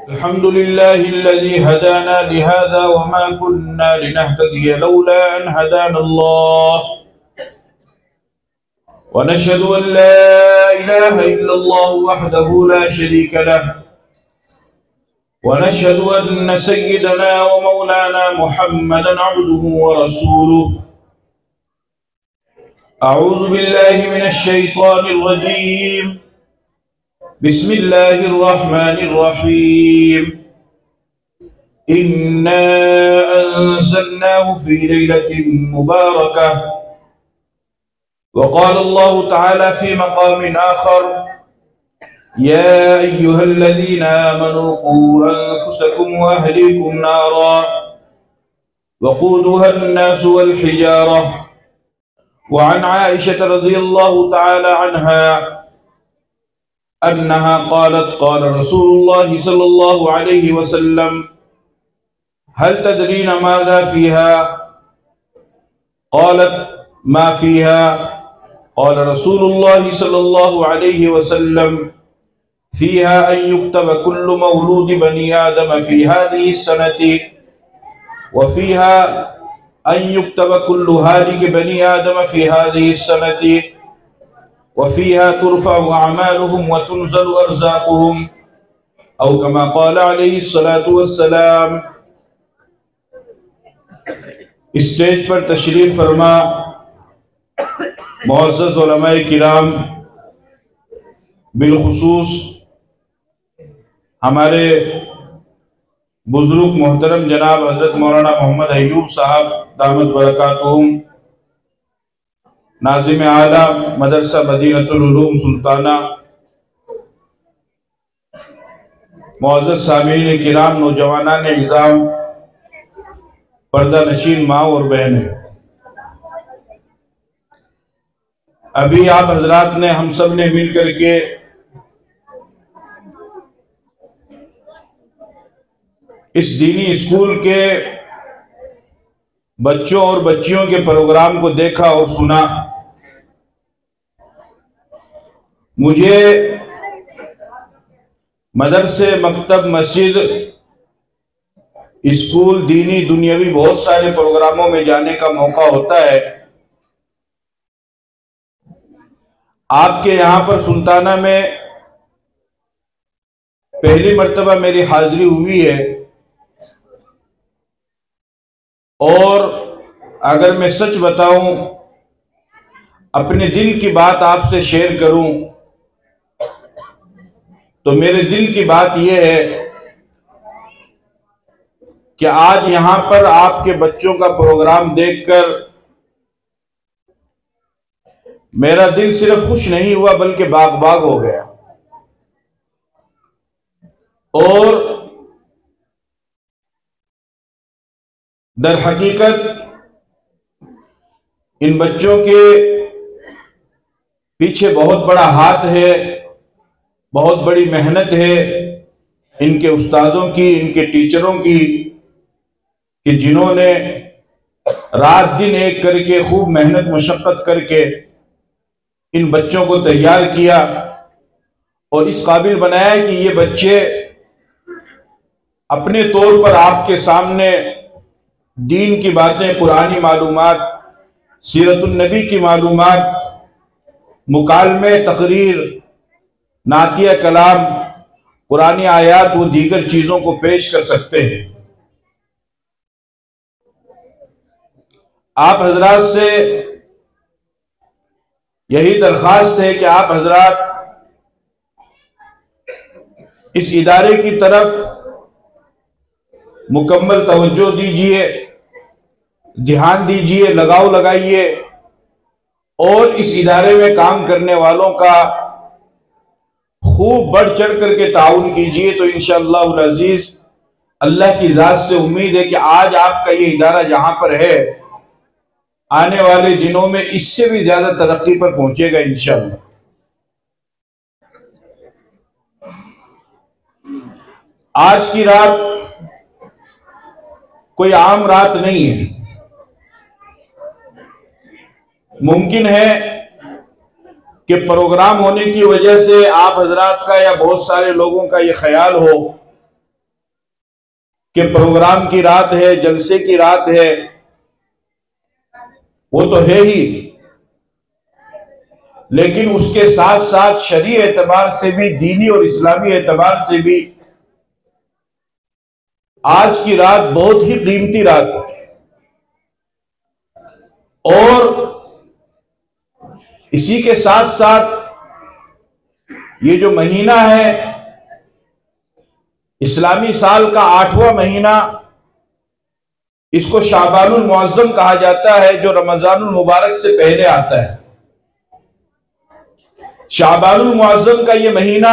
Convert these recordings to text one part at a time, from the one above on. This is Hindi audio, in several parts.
अल्हम्दुलिल्लाहिल्लज़ी हदाना लिहाज़ा वमा कुन्ना लिनहतदिय लौला अन हदाना अल्लाह व नशहदु अन ला इलाहा इल्लल्लाहु वहदहु ला शरीका लह व नशहदु अन्न सय्यिदना व मौलाना मुहम्मदन अब्दुहु व रसूलुहु। अऊज़ु बिल्लाहि मिनश शैतानिर रजीम। बिस्मिल्लाहिर रहमानिर रहीम। इन्ना अंज़लनाहु फी लैलतिन मुबारकह व क़ाल अल्लाहु तआला फी मक़ामिन आख़र या अय्युहल्लज़ीना आमनू क़ू अन्फुसकुम व अहलीकुम नारा वक़ूदुहा अन्नासु वल हिजारह व अन आइशा रज़ियल्लाहु तआला अन्हा अन्नहा क़ालत क़ाल रसूलुल्लाहि सल्लल्लाहु अलैहि वसल्लम हल तदरीना माज़ा फ़ीहा क़ालत मा फ़ीहा क़ाल रसूलुल्लाहि सल्लल्लाहु अलैहि वसल्लम फ़ीहा अन युक्तब कुल्लु मौलूद बनी आदम फ़ी हाज़िहि सनति व फ़ीहा अन युक्तब कुल्लु हालिक बनी आदम फ़ी हाज़िहि सनति व फ़ीहा तुरफ़अु अअमालुहुम व तुनज़लु अर्ज़ाक़ुहुम औ कमा क़ाल अलैहि सलातु वस्सलाम। स्टेज पर तशरीफ़ फरमा मुअज़्ज़ज़ उलमाए किराम, बिलखुसूस हमारे बुज़ुर्ग मोहतरम जनाब हज़रत मौलाना मोहम्मद अय्यूब साहब दामत बरकातुहुम, नाज़िम आला मदरसा मदीनतुल उलूम सुल्ताना, मुअज़्ज़ज़ सामीन किराम, नौजवानान इज़ाम, पर्दा नशीन माँ और बहनें, अभी आप हजरात ने हम सब ने मिल करके इस दीनी स्कूल के बच्चों और बच्चियों के प्रोग्राम को देखा और सुना। मुझे मदरसे, मकतब, मस्जिद, स्कूल, दीनी दुनियावी बहुत सारे प्रोग्रामों में जाने का मौका होता है। आपके यहाँ पर सुल्ताना में पहली मर्तबा मेरी हाजिरी हुई है और अगर मैं सच बताऊं, अपने दिल की बात आपसे शेयर करूं तो मेरे दिल की बात यह है कि आज यहां पर आपके बच्चों का प्रोग्राम देखकर मेरा दिल सिर्फ खुश नहीं हुआ बल्कि बाग बाग हो गया। और दर हकीकत इन बच्चों के पीछे बहुत बड़ा हाथ है, बहुत बड़ी मेहनत है इनके उस्तादों की, इनके टीचरों की, कि जिन्होंने रात दिन एक करके खूब मेहनत मशक्क़त करके इन बच्चों को तैयार किया और इस काबिल बनाया कि ये बच्चे अपने तौर पर आपके सामने दीन की बातें, कुरानी मालूमात, सीरतुन नबी की मालूमात, मुकालमे, तकरीर, नातिया कलाम, कुरानी आयात व दीगर चीज़ों को पेश कर सकते हैं। आप हजरात से यही दरख्वास्त है कि आप हजरात इस इदारे की तरफ मुकम्मल तवज्जो दीजिए, ध्यान दीजिए, लगाव लगाइए और इस इदारे में काम करने वालों का खूब बढ़ चढ़ करके ताउन कीजिए। तो इंशाअल्लाह अज़ीज़ अल्लाह की ज़ात से उम्मीद है कि आज आपका ये इदारा जहां पर है, आने वाले दिनों में इससे भी ज्यादा तरक्की पर पहुंचेगा इंशाअल्लाह। आज की रात कोई आम रात नहीं है। मुमकिन है कि प्रोग्राम होने की वजह से आप हजरात का या बहुत सारे लोगों का ये ख्याल हो कि प्रोग्राम की रात है, जलसे की रात है, वो तो है ही, लेकिन उसके साथ साथ शरई एतबार से भी, दीनी और इस्लामी एतबार से भी आज की रात बहुत ही कीमती रात है। और इसी के साथ साथ ये जो महीना है, इस्लामी साल का 8वां महीना, इसको शाबानुल मुअज्जम कहा जाता है, जो रमजानुल मुबारक से पहले आता है। शाबानुल मुअज्जम का ये महीना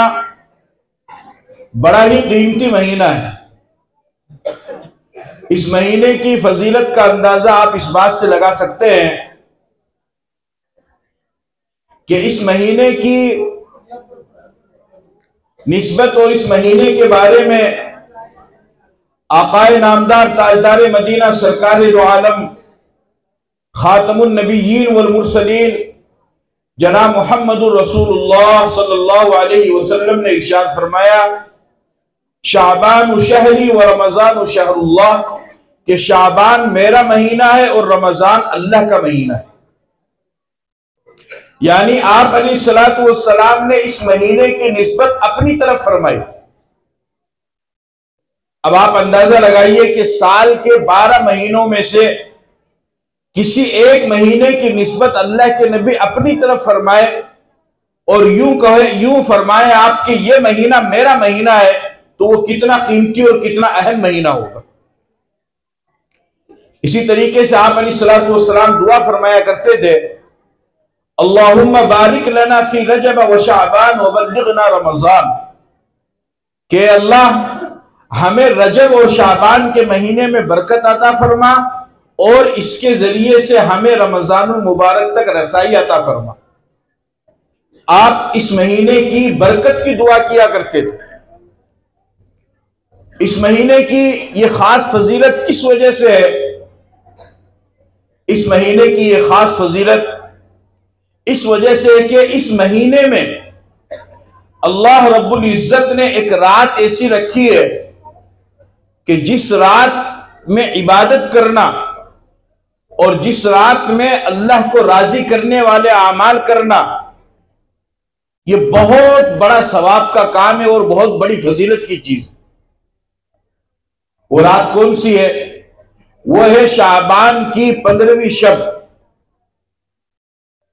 बड़ा ही कीमती महीना है। इस महीने की फजीलत का अंदाजा आप इस बात से लगा सकते हैं कि इस महीने की निस्बत और इस महीने के बारे में आकाए नामदार ताजदार मदीना सरकार दो आलम खातमुन नबीयीन वल मुरसलीन जनाब मुहम्मदुर रसूलुल्लाह सल्लल्लाहु अलैहि वसल्लम ने इरशाद फरमाया, शाबान शहरी व रमजान शहरुल्लाह, कि शाबान मेरा महीना है और रमजान अल्लाह का महीना है। यानी आप अलैहिस्सलातु वस्सलाम ने इस महीने की निस्बत अपनी तरफ फरमाई। अब आप अंदाजा लगाइए कि साल के 12 महीनों में से किसी एक महीने की निस्बत अल्लाह के नबी अपनी तरफ फरमाए और यूं कहे, यूं फरमाए आप कि यह महीना मेरा महीना है, तो वो कितना कीमती और कितना अहम महीना होगा। इसी तरीके से आप अलैहिस्सलातु वस्सलाम दुआ फरमाया करते थे, अल्लाहुम्मा बारिक लना फी रजब व शाबान व बल्लिगना रमजान, के अल्लाह हमें रजब और शाबान के महीने में बरकत अता फरमा और इसके जरिए से हमें रमजानुल मुबारक तक रसाई अता फरमा। आप इस महीने की बरकत की दुआ किया करते थे। इस महीने की यह खास फजीलत किस वजह से है? इस महीने की यह खास फजीलत इस वजह से है कि इस महीने में अल्लाह रब्बुल इज्जत ने एक रात ऐसी रखी है कि जिस रात में इबादत करना और जिस रात में अल्लाह को राजी करने वाले आमाल करना, यह बहुत बड़ा सवाब का काम है और बहुत बड़ी फजीलत की चीज। वो रात कौन सी है? वो है शाबान की 15वीं शब,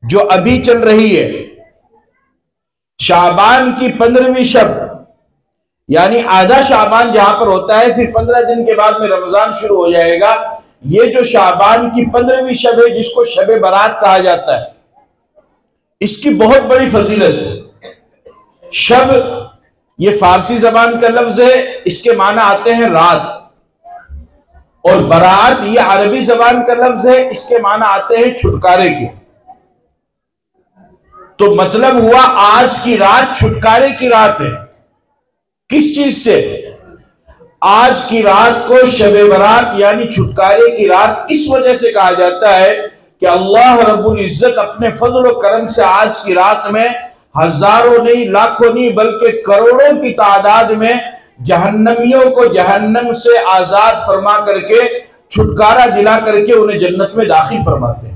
जो अभी चल रही है। शाबान की 15वीं शब, यानी आधा शाबान जहां पर होता है, फिर 15 दिन के बाद में रमजान शुरू हो जाएगा। ये जो शाबान की 15वीं शब है, जिसको शब बारात कहा जाता है, इसकी बहुत बड़ी फजीलत है। शब ये फारसी जबान का लफ्ज है, इसके माना आते हैं रात, और बारात ये अरबी जबान का लफ्ज है, इसके माना आते हैं छुटकारे के। तो मतलब हुआ आज की रात छुटकारे की रात है। किस चीज से? आज की रात को शब बारात यानी छुटकारे की रात इस वजह से कहा जाता है कि अल्लाह रब्बुल इज्जत अपने फजल और करम से आज की रात में हजारों नहीं, लाखों नहीं, बल्कि करोड़ों की तादाद में जहन्नमियों को जहन्नम से आजाद फरमा करके, छुटकारा दिला करके उन्हें जन्नत में दाखिल फरमाते हैं।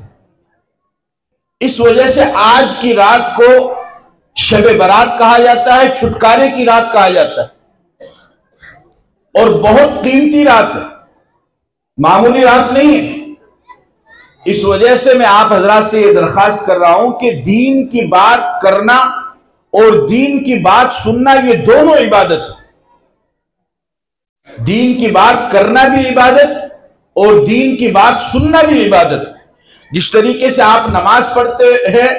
इस वजह से आज की रात को शब बारात कहा जाता है, छुटकारे की रात कहा जाता है, और बहुत कीमती रात है, मामूली रात नहीं है। इस वजह से मैं आप हजरात से यह दरखास्त कर रहा हूं कि दीन की बात करना और दीन की बात सुनना, ये दोनों इबादत है। दीन की बात करना भी इबादत और दीन की बात सुनना भी इबादत। जिस तरीके से आप नमाज पढ़ते हैं,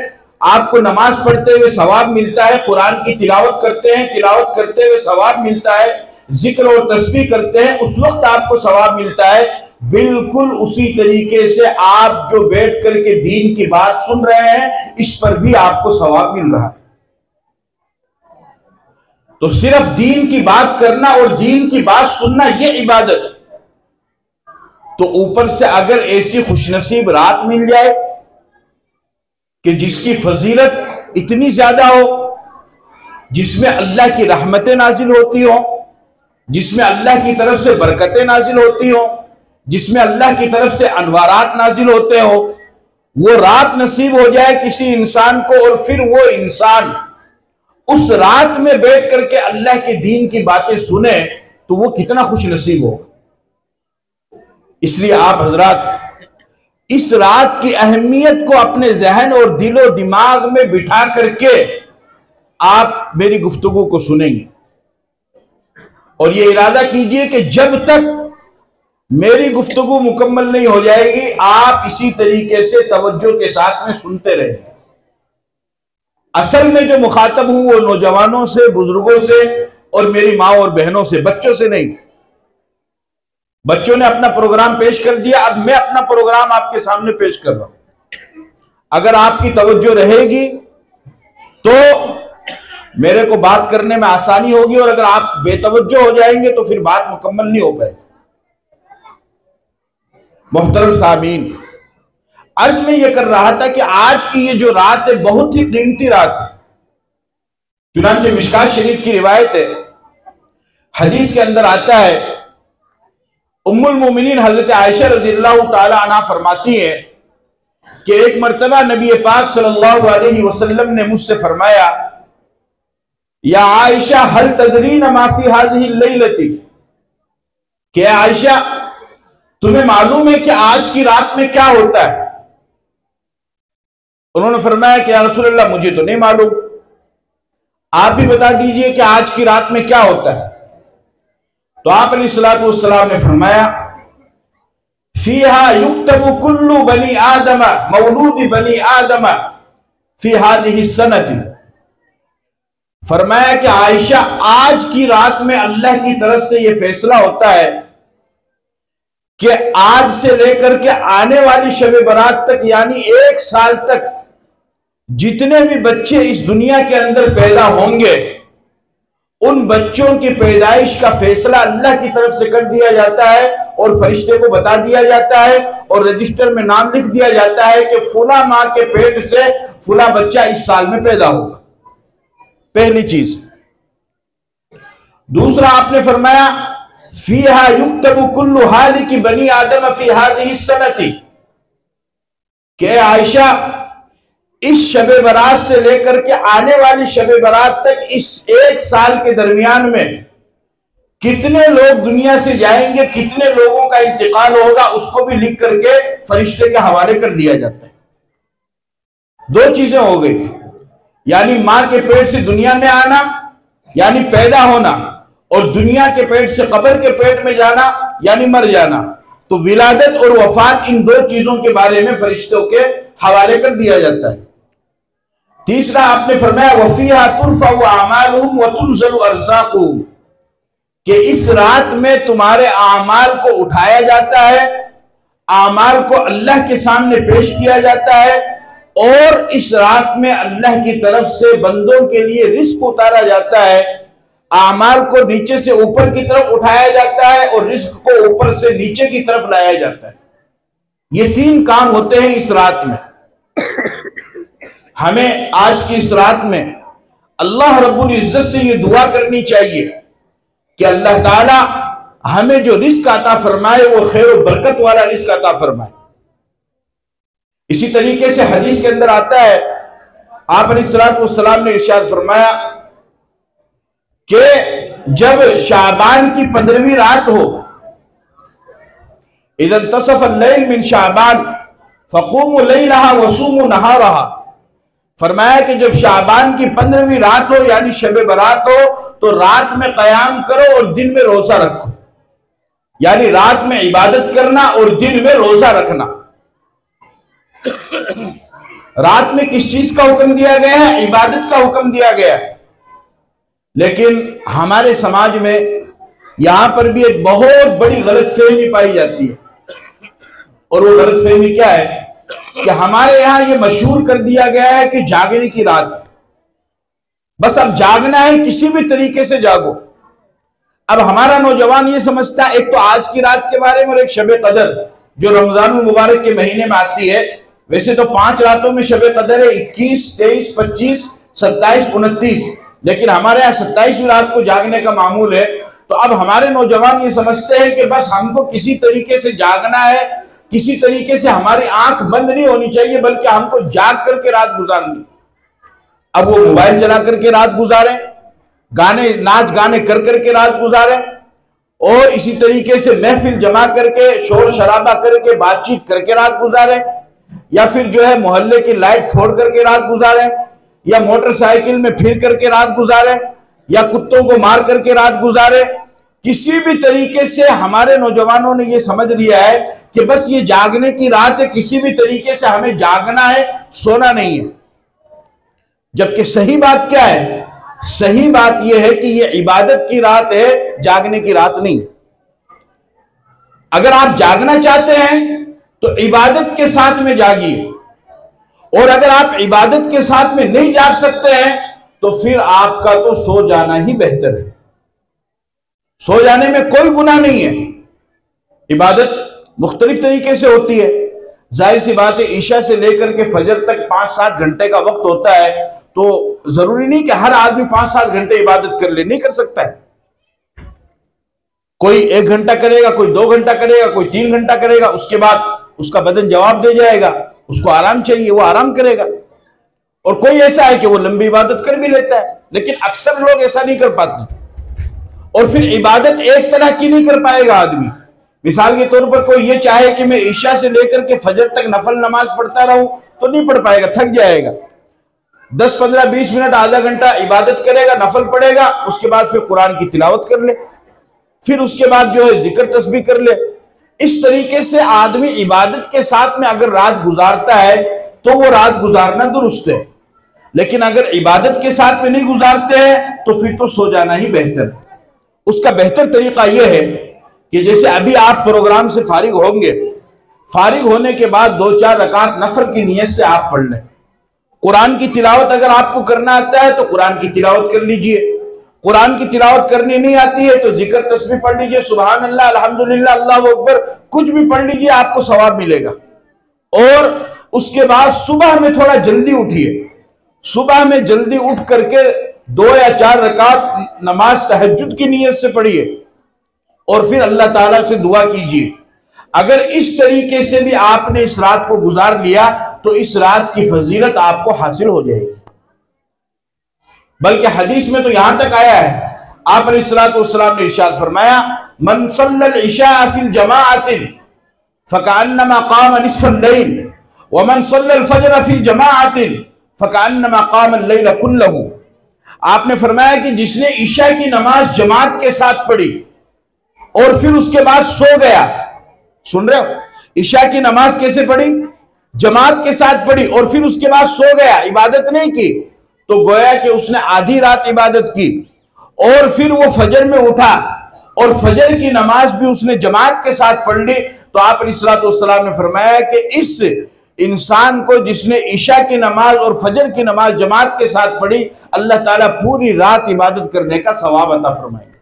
आपको नमाज पढ़ते हुए सवाब मिलता है, कुरान की तिलावत करते हैं, तिलावत करते हुए सवाब मिलता है, जिक्र और तस्बीह करते हैं, उस वक्त आपको सवाब मिलता है। बिल्कुल उसी तरीके से आप जो बैठ करके दीन की बात सुन रहे हैं, इस पर भी आपको सवाब मिल रहा है। तो सिर्फ दीन की बात करना और दीन की बात सुनना, यह इबादत। तो ऊपर से अगर ऐसी खुशनसीब रात मिल जाए कि जिसकी फजीलत इतनी ज्यादा हो, जिसमें अल्लाह की रहमतें नाजिल होती हो, जिसमें अल्लाह की तरफ से बरकतें नाजिल होती हो, जिसमें अल्लाह की तरफ से अनवारात नाजिल होते हो, वो रात नसीब हो जाए किसी इंसान को और फिर वो इंसान उस रात में बैठ करके अल्लाह के दीन की बातें सुने, तो वो कितना खुश नसीब होगा। इसलिए आप हजरात इस रात की अहमियत को अपने जहन और दिलो दिमाग में बिठा करके आप मेरी गुफ्तगू को सुनेंगे और ये इरादा कीजिए कि जब तक मेरी गुफ्तगू मुकम्मल नहीं हो जाएगी आप इसी तरीके से तवज्जो के साथ में सुनते रहेंगे। असल में जो मुखातब हूं वो नौजवानों से, बुजुर्गों से और मेरी माँ और बहनों से, बच्चों से नहीं। बच्चों ने अपना प्रोग्राम पेश कर दिया, अब मैं अपना प्रोग्राम आपके सामने पेश कर रहा हूं। अगर आपकी तवज्जो रहेगी तो मेरे को बात करने में आसानी होगी और अगर आप बेतवज्जो हो जाएंगे तो फिर बात मुकम्मल नहीं हो पाएगी। मोहतरम सामीन, अर्ज में यह कर रहा था कि आज की ये जो रात है बहुत ही कीमती रात है। चुनांचे मिशकात शरीफ की रिवायत है, हदीस के अंदर आता है, उम्मुल मोमिनीन हजरत आयशा रज़ियल्लाहु ताला अन्हा फरमाती है कि एक मर्तबा नबी पाक सल्लल्लाहु अलैहि वसल्लम ने मुझसे फरमाया, या आयशा हल तदरीन मा फी हाज़िही लैलती, कि आयशा तुम्हें मालूम है कि आज की रात में क्या होता है? उन्होंने फरमाया कि या रसूलल्लाह मुझे तो नहीं मालूम, आप भी बता दीजिए कि आज की रात में क्या होता है। तो आप अलैहिस्सलातु वस्सलाम ने फरमाया, फीहा युक्तबु कुल्लु बनी आदम मौलूद बनी आदम फी हादिही सनती। फरमाया कि आयशा आज की रात में अल्लाह की तरफ से यह फैसला होता है कि आज से लेकर के आने वाली शब बारात तक, यानी 1 साल तक जितने भी बच्चे इस दुनिया के अंदर पैदा होंगे उन बच्चों की पैदाइश का फैसला अल्लाह की तरफ से कर दिया जाता है और फरिश्ते को बता दिया जाता है और रजिस्टर में नाम लिख दिया जाता है कि फुला मां के पेट से फुला बच्चा इस साल में पैदा होगा। पहली चीज। दूसरा आपने फरमाया, फीहा युक्तबु कुल्लु हालिकी बनी आदम फी हादिही सनती, के आयशा इस शबे बारात से लेकर के आने वाली शबे बारात तक इस 1 साल के दरमियान में कितने लोग दुनिया से जाएंगे, कितने लोगों का इंतकाल होगा, उसको भी लिख करके फरिश्ते के हवाले कर दिया जाता है। 2 चीजें हो गई, यानी मां के पेट से दुनिया में आना यानी पैदा होना और दुनिया के पेट से कब्र के पेट में जाना यानी मर जाना। तो विलादत और वफात, इन 2 चीजों के बारे में फरिश्तों के हवाले कर दिया जाता है। तीसरा आपने फरमाया, वफीहा तुरफअ अमालुहुम व तुनज़लु अर्ज़ाक़ुहुम, कि इस रात में तुम्हारे आमाल को उठाया जाता है, आमाल को अल्लाह के सामने पेश किया जाता है और इस रात में अल्लाह की तरफ से बंदों के लिए रिस्क उतारा जाता है। आमाल को नीचे से ऊपर की तरफ उठाया जाता है और रिस्क को ऊपर से नीचे की तरफ लाया जाता है। ये 3 काम होते हैं इस रात में। हमें आज की इस रात में अल्लाह रब्बुल इज्जत से ये दुआ करनी चाहिए कि अल्लाह ताला हमें जो रिस्क अता फरमाए वो खैर और बरकत वाला रिस्क अता फरमाए। इसी तरीके से हदीस के अंदर आता है, आप अलैहिस्सलातु वस्सलाम ने इरशाद फरमाया कि जब शाबान की 15वीं रात हो, इज़ा तसफ़ अल-लैल मिन शाबान फ़क़ूमू लैलहा वसूमू नहारहा, फरमाया कि जब शाबान की 15वीं रात हो यानी शब बारात हो तो रात में कयाम करो और दिन में रोजा रखो, यानी रात में इबादत करना और दिन में रोजा रखना। रात में किस चीज का हुक्म दिया गया है? इबादत का हुक्म दिया गया है। लेकिन हमारे समाज में यहां पर भी एक बहुत बड़ी गलतफहमी पाई जाती है और वो गलतफहमी क्या है कि हमारे यहां ये मशहूर कर दिया गया है कि जागने की रात, बस अब जागना है, किसी भी तरीके से जागो। अब हमारा नौजवान ये समझता है, एक तो आज की रात के बारे में और एक शब कदर जो रमजानुल मुबारक के महीने में आती है। वैसे तो 5 रातों में शब कदर है, 21, 23, 25, 27, 29, लेकिन हमारे यहाँ 27वीं रात को जागने का मामूल है। तो अब हमारे नौजवान ये समझते हैं कि बस हमको किसी तरीके से जागना है, किसी तरीके से हमारी आंख बंद नहीं होनी चाहिए, बल्कि हमको जाग करके रात गुजारनी। अब वो मोबाइल चला करके रात गुजारें, गाने नाच गाने कर करके रात गुजारें, और इसी तरीके से महफिल जमा करके शोर शराबा करके बातचीत करके रात गुजारें, या फिर जो है मोहल्ले की लाइट फोड़ करके रात गुजारें, या मोटरसाइकिल में फिर करके रात गुजारें, या कुत्तों को मार करके रात गुजारें। किसी भी तरीके से हमारे नौजवानों ने यह समझ लिया है कि बस ये जागने की रात है, किसी भी तरीके से हमें जागना है, सोना नहीं है। जबकि सही बात क्या है? सही बात यह है कि यह इबादत की रात है, जागने की रात नहीं। अगर आप जागना चाहते हैं तो इबादत के साथ में जागिए, और अगर आप इबादत के साथ में नहीं जाग सकते हैं तो फिर आपका तो सो जाना ही बेहतर है। सो जाने में कोई गुनाह नहीं है। इबादत मुख्तलिफ तरीके से होती है। जाहिर सी बात है, ईशा से लेकर के फजर तक 5-7 घंटे का वक्त होता है, तो जरूरी नहीं कि हर आदमी 5-7 घंटे इबादत कर ले, नहीं कर सकता है। कोई 1 घंटा करेगा, कोई 2 घंटा करेगा, कोई 3 घंटा करेगा, उसके बाद उसका बदन जवाब दे जाएगा, उसको आराम चाहिए, वो आराम करेगा। और कोई ऐसा है कि वो लंबी इबादत कर भी लेता है, लेकिन अक्सर लोग ऐसा नहीं कर पाते। और फिर इबादत एक तरह की नहीं कर पाएगा आदमी। मिसाल के तौर पर कोई ये चाहे कि मैं ईशा से लेकर के फजर तक नफल नमाज पढ़ता रहूं, तो नहीं पढ़ पाएगा, थक जाएगा। 10, 15, 20 मिनट, आधा घंटा इबादत करेगा, नफल पढ़ेगा, उसके बाद फिर कुरान की तिलावत कर ले, फिर उसके बाद जो है जिक्र तस्बीह कर ले। इस तरीके से आदमी इबादत के साथ में अगर रात गुजारता है तो वो रात गुजारना दुरुस्त है, लेकिन अगर इबादत के साथ में नहीं गुजारते हैं तो फिर तो सो जाना ही बेहतर है। उसका बेहतर तरीका यह है कि जैसे अभी आप प्रोग्राम से फारिग होंगे, फारिग होने के बाद 2-4 रकात नफल की नीयत से आप पढ़ लें। कुरान की तिलावत अगर आपको करना आता है तो कुरान की तिलावत कर लीजिए। कुरान की तिलावत करनी नहीं आती है तो जिक्र तस्बीह पढ़ लीजिए, सुभान अल्लाह, अल्हम्दुलिल्लाह, अल्लाहु अकबर, कुछ भी पढ़ लीजिए, आपको सवाब मिलेगा। और उसके बाद सुबह में थोड़ा जल्दी उठिए। सुबह में जल्दी उठ करके 2 या 4 रकात नमाज तहज्जुद की नीयत से पढ़िए, और फिर अल्लाह ताला से दुआ कीजिए। अगर इस तरीके से भी आपने इस रात को गुजार लिया तो इस रात की फजीलत आपको हासिल हो जाएगी। बल्कि हदीस में तो यहां तक आया है, आप अलैहिस्सलाम ने इरशाद फरमाया, मन सल्लल इशा फिल जमाअतिन फकअन्नमा क़ाम निस्फल लैल व मन सल्लल फज्र फिल जमाअतिन फकअन्नमा क़ाम अल-लैल कुल्लहु। आपने फरमाया कि जिसने ईशा की नमाज जमात के साथ पढ़ी और फिर उसके बाद सो गया, सुन रहे हो, ईशा की नमाज कैसे पढ़ी? जमात के साथ पढ़ी और फिर उसके बाद सो गया, इबादत नहीं की, तो गोया कि उसने आधी रात इबादत की, और फिर वो फजर में उठा और फजर की नमाज भी उसने जमात के साथ पढ़ ली। तो आप अलैहिस्सलाम ने फरमाया कि इस इंसान को जिसने ईशा की नमाज और फजर की नमाज जमात के साथ पढ़ी, अल्लाह ताला पूरी रात इबादत करने का सवाब अता फरमाएगा।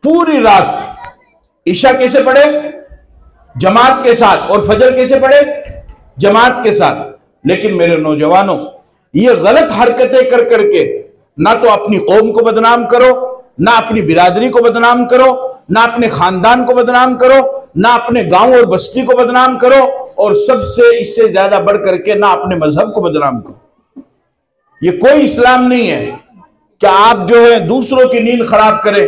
पूरी रात। ईशा कैसे पढ़े? जमात के साथ। और फजर कैसे पढ़े? जमात के साथ। लेकिन मेरे नौजवानों, ये गलत हरकतें कर करके ना तो अपनी कौम को बदनाम करो, ना अपनी बिरादरी को बदनाम करो, ना अपने खानदान को बदनाम करो, ना अपने गांव और बस्ती को बदनाम करो, और सबसे इससे ज्यादा बढ़ करके ना अपने मजहब को बदनाम करो। ये कोई इस्लाम नहीं है कि आप जो है दूसरों की नींद खराब करें,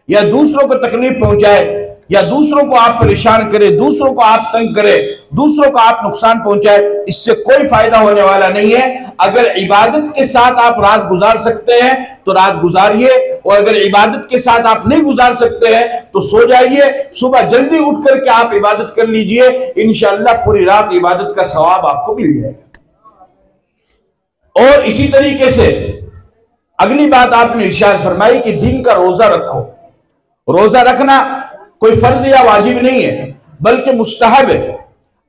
या दूसरों को तकलीफ पहुंचाए, या दूसरों को आप परेशान करें, दूसरों को आप तंग करें, दूसरों को आप नुकसान पहुंचाए। इससे कोई फायदा होने वाला नहीं है। अगर इबादत के साथ आप रात गुजार सकते हैं तो रात गुजारिए, और अगर इबादत के साथ आप नहीं गुजार सकते हैं तो सो जाइए। सुबह जल्दी उठ करके आप इबादत कर लीजिए, इंशाअल्लाह पूरी रात इबादत का सवाब आपको मिल जाएगा। और इसी तरीके से अगली बात आपने इरशाद फरमाई कि दिन का रोजा रखो। रोजा रखना कोई फर्ज या वाजिब नहीं है, बल्कि मुस्तहब है।